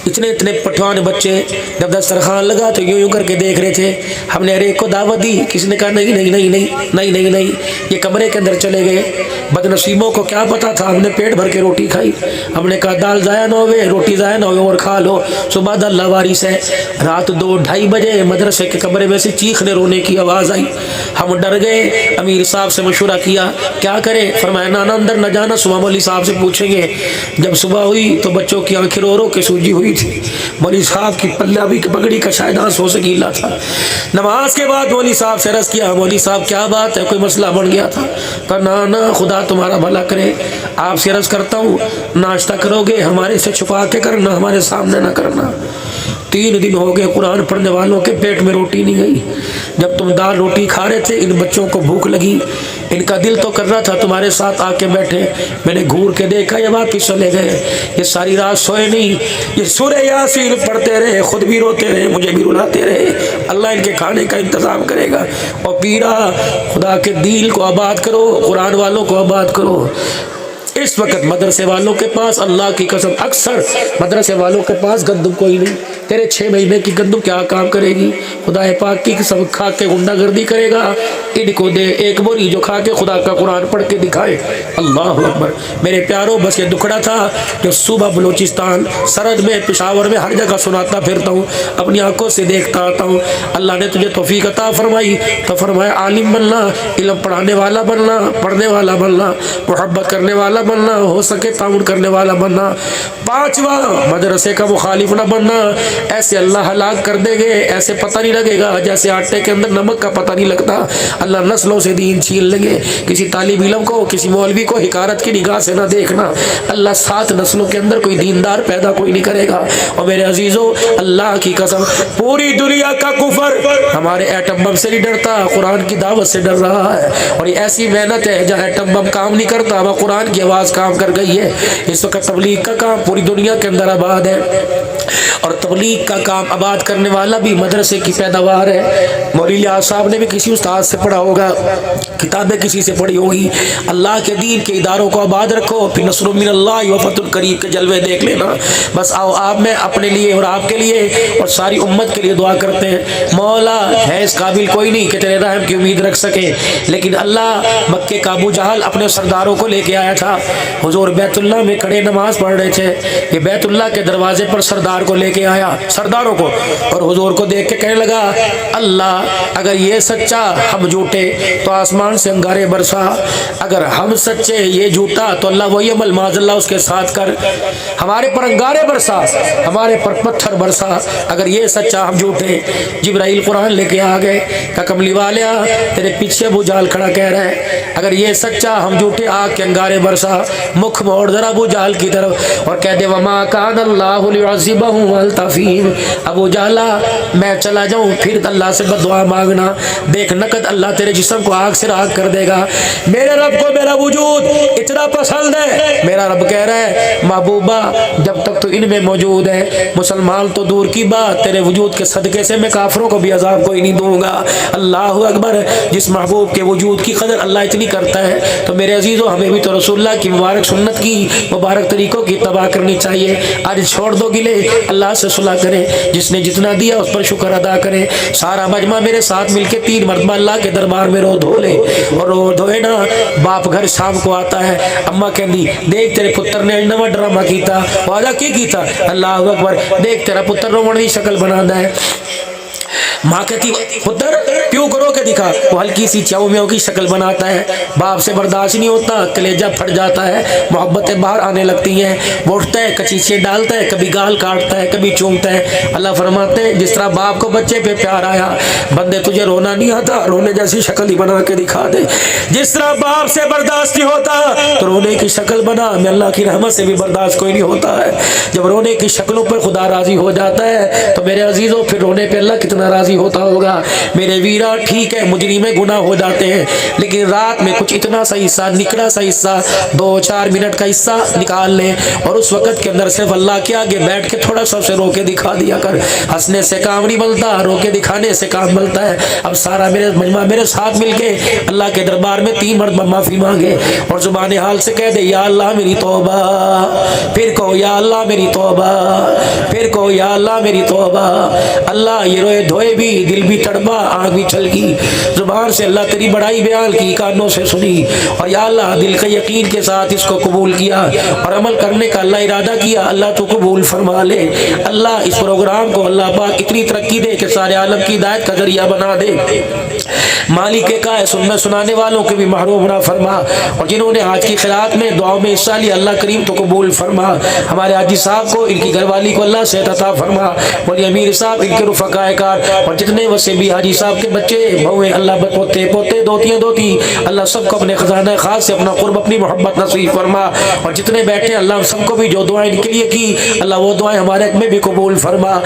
इतने इतने पठवान बच्चे, जब दस्तरखान लगा तो यूं करके देख रहे थे। हमने हर एक को दावत दी, किसी ने कहा नहीं नहीं नहीं नहीं नहीं नहीं नहीं, ये कमरे के अंदर चले गए। बदनसीबों को क्या पता था, हमने पेट भर के रोटी खाई। हमने कहा दाल ज़ाया ना होवे, रोटी ज़ाया ना होवे और खा लो, सुबह द लावारिस है। रात 2-2:30 बजे मदरसे के कमरे में से चीखने रोने की आवाज़ आई। हम डर गए, अमीर साहब से मशवरा किया क्या करें। फरमाया नाना अंदर न जाना, सुबह मौलवी साहब से पूछेंगे। जब सुबह हुई तो बच्चों की आंखें रो रो के सूजी हुई थी। मौलवी साहब की पल्लावी की पगड़ी का शायद आंसू से गीला था। नमाज के बाद मौलवी साहब से अर्ज़ किया, मौलवी साहब क्या बात है, कोई मसला बन गया था? कहा ना ना, खुदा तुम्हारा भला करे, आपसे अर्ज़ करता हूँ, नाश्ता करोगे हमारे से छुपा के करना, हमारे सामने ना करना। 3 दिन हो गए कुरान पढ़ने वालों के पेट में रोटी नहीं गई। जब तुम दाल रोटी खा रहे थे, इन बच्चों को भूख लगी, इनका दिल तो कर रहा था तुम्हारे साथ आके बैठे। मैंने घूर के देखा ये वापिस चले गए। ये सारी रात सोए नहीं, ये सूरह यासीन पढ़ते रहे, खुद भी रोते रहे, मुझे भी रुलाते रहे। अल्लाह इनके खाने का इंतज़ाम करेगा। और पीरा, खुदा के दिल को आबाद करो, कुरान वालों को आबाद करो। اس وقت مدرسے والوں کے پاس اللہ کی قسم اکثر مدرسے والوں کے پاس گندم کوئی نہیں. تیرے 6 مہینے کی گندم کیا کام کرے گی؟ خدا پاک کی قسم کھا کے غنڈہ گردی کرے گا. ان کو دے ایک بوری جو کھا کے خدا کا قرآن پڑھ کے دکھائے. اللہ اکبر. میرے پیاروں بس یہ دکھڑا تھا جو صوبہ بلوچستان سرحد میں پشاور میں ہر جگہ سناتا پھرتا ہوں, اپنی آنکھوں سے دیکھتا آتا ہوں. اللہ نے تجھے توفیق عطا فرمائی تو فرمایا عالم بننا, علم پڑھانے والا بننا, پڑھنے والا بننا, محبت کرنے والا بننا, ہو سکے تعاون کرنے والا بننا. 5واں مدرسے کا مخالف نہ بننا. ایسے اللہ ہلاک کر دے گے, ایسے پتہ نہیں لگے گا جیسے آٹے کے اندر نمک کا پتہ نہیں لگتا. اللہ نسلوں سے دین چھین لیں گے. کسی طالب علم کو کسی مولوی کو حقارت کی نگاہ سے نہ دیکھنا. اللہ 7 نسلوں کے اندر کوئی دیندار پیدا کوئی نہیں کرے گا. اور میرے عزیزوں اللہ کی قسم پوری دنیا کا کفر ہمارے ایٹم بم سے نہیں ڈرتا, قرآن کی دعوت سے ڈر رہا ہے. اور یہ ایسی محنت ہے جہاں ایٹم بم کام نہیں کرتا وہ قرآن کی آواز کام کر گئی ہے. اس وقت تبلیغ کا کام پوری دنیا کے اندر آباد ہے, اور تبلیغ کا کام آباد کرنے والا بھی مدرسے کی پیداوار ہے. مولوی الیاس صاحب نے بھی کسی استاد سے پڑھا ہوگا, کتابیں کسی سے پڑھی ہوگی. اللہ کے دین کے اداروں کو آباد رکھو, پھر نصر من اللہ و فتح قریب کے جلوے دیکھ لینا. بس آؤ آپ میں اپنے لیے اور آپ کے لیے اور ساری امت کے لیے دعا کرتے ہیں. مولا ہے اس قابل کوئی نہیں کہ تیرے رحم کی امید رکھ سکے, لیکن اللہ مکے کا ابو جہل اپنے سرداروں کو لے کے آیا تھا. حضور بیت اللہ میں کھڑے نماز پڑھ رہے تھے, یہ بیت اللہ کے دروازے پر سردار کو لے کے آیا, سرداروں کو, اور حضور کو دیکھ کے کہنے لگا اللہ اگر یہ سچا ہم جھوٹے تو آسمان سے انگارے برسا, اگر ہم سچے یہ جھوٹا تو اللہ وہی عمل معاذ اللہ اس کے ساتھ کر, ہمارے پر انگارے برسا, ہمارے پر پتھر برسا, اگر یہ سچا ہم جھوٹے. جبرائیل قرآن لے کے آ گئے, کہ کملی والیا تیرے پیچھے ابو جہل کھڑا کہہ رہا ہے اگر یہ سچا ہم جھوٹے آگ کے انگارے برسا. مکھ موڑ ذرا ابو جہل کی طرف اور کہہ دے وما کان اللہ لیعذبہم وانت فیہم. ابو جہلا میں چلا جاؤں پھر اللہ سے بددعا مانگنا, دیکھ نقد اللہ تیرے جسم کو آگ سے راغ کر دے گا. میرے رب کو میرا وجود اتنا پسند ہے, میرا رب کہہ رہا ہے محبوبہ جب تک تو ان میں موجود ہے, مسلمان تو دور کی بات تیرے وجود کے صدقے سے میں کافروں کو بھی عذاب کوئی نہیں دوں گا. اللہ اکبر. جس محبوب کے وجود کی قدر اللہ اتنی کرتا ہے تو میرے عزیزوں ہمیں بھی تو رسول اللہ کی مبارک سنت کی مبارک طریقوں کی اتباع کرنی چاہیے. آج چھوڑ دو گلے, اللہ سے صلح کریں, جس نے جتنا دیا اس پر شکر ادا کریں. سارا مجمع میرے ساتھ مل کے 3 مرتبہ اللہ کے دربار میں رو دھو لے, اور رو دھوئے نا. باپ گھر شام کو آتا ہے, اماں کہندی دیکھ تیرے پتر نے نواں ڈرامہ کیتا, وعدہ کی کیتا, اللہ اکبر, دیکھ تیرا پتر رومن دی شکل بنانا ہے. ماں کہتی پتر پیو کرو کے دکھا, وہ ہلکی سی چاؤ میاؤ کی شکل بناتا ہے. باپ سے برداشت نہیں ہوتا, کلیجہ پھٹ جاتا ہے, محبتیں باہر آنے لگتی ہیں. وہ اٹھتا ہے, کچیچے ڈالتا ہے, کبھی گال کاٹتا ہے, کبھی چومتا ہے. اللہ فرماتے ہیں جس طرح باپ کو بچے پہ پیار آیا, بندے تجھے رونا نہیں آتا, رونے جیسی شکل ہی بنا کے دکھا دے. جس طرح باپ سے برداشت نہیں ہوتا تو رونے کی شکل بنا, میں اللہ کی رحمت سے بھی برداشت کوئی نہیں ہوتا ہے. جب رونے کی شکلوں پر خدا راضی ہو جاتا ہے تو میرے عزیزوں پھر رونے پہ اللہ کتنا راضی ہوتا ہوگا. میرے ویرا ٹھیک ہے مجرم گناہ ہو جاتے ہیں, لیکن رات میں کچھ اتنا سا حصہ, نکڑا سا حصہ, 2-4 منٹ کا حصہ نکال لیں, اور اس وقت کے اندر صرف اللہ کے آگے بیٹھ کے تھوڑا سا اسے رو کے دکھا دیا کر. ہنسنے سے کام نہیں بنتا, رو کے دکھانے سے کام بنتا ہے. اب سارا میرے مجمع میرے ساتھ مل کے اللہ کے دربار میں 3 مرتبہ معافی مانگے, اور زبان حال سے کہہ دے یا اللہ میری توبہ, پھر کہو یا اللہ میری توبہ, پھر کہو یا اللہ میری توبہ. اللہ یہ روئے دھوئے بھی, دل بھی تڑپا, آنکھ بھی چھلکی, زبان سے اللہ تیری بڑائی بیان کی, کانوں سے سنی, اور یا اللہ دل کے یقین کے ساتھ اس کو قبول کیا اور عمل کرنے کا اللہ ارادہ کیا. اللہ تو قبول فرما لے. اللہ اس پروگرام کو اللہ پاک اتنی ترقی دے کہ سارے عالم کی ہدایت کا ذریعہ بنا دے. مالک کا ہے سننے سنانے والوں کے بھی محروم نہ فرما, اور جنہوں نے آج کی خیرات میں دعاؤں میں حصہ لیا اللہ کریم تو قبول فرما. ہمارے حاجی صاحب کو, ان کی گھر والی کو اللہ صحت عطا فرما. مولی امیر صاحب, ان کے رفقائے کار, اور جتنے وسے بھی حاجی صاحب کے بچے بہویں, اللہ پوتے پوتے دوتیاں دوتی, اللہ سب کو اپنے خزانہ خاص سے اپنا قرب اپنی محبت نصیب فرما. اور جتنے بیٹھے اللہ سب کو بھی جو دعائیں ان کے لیے کی اللہ وہ دعائیں ہمارے حق میں بھی قبول فرما.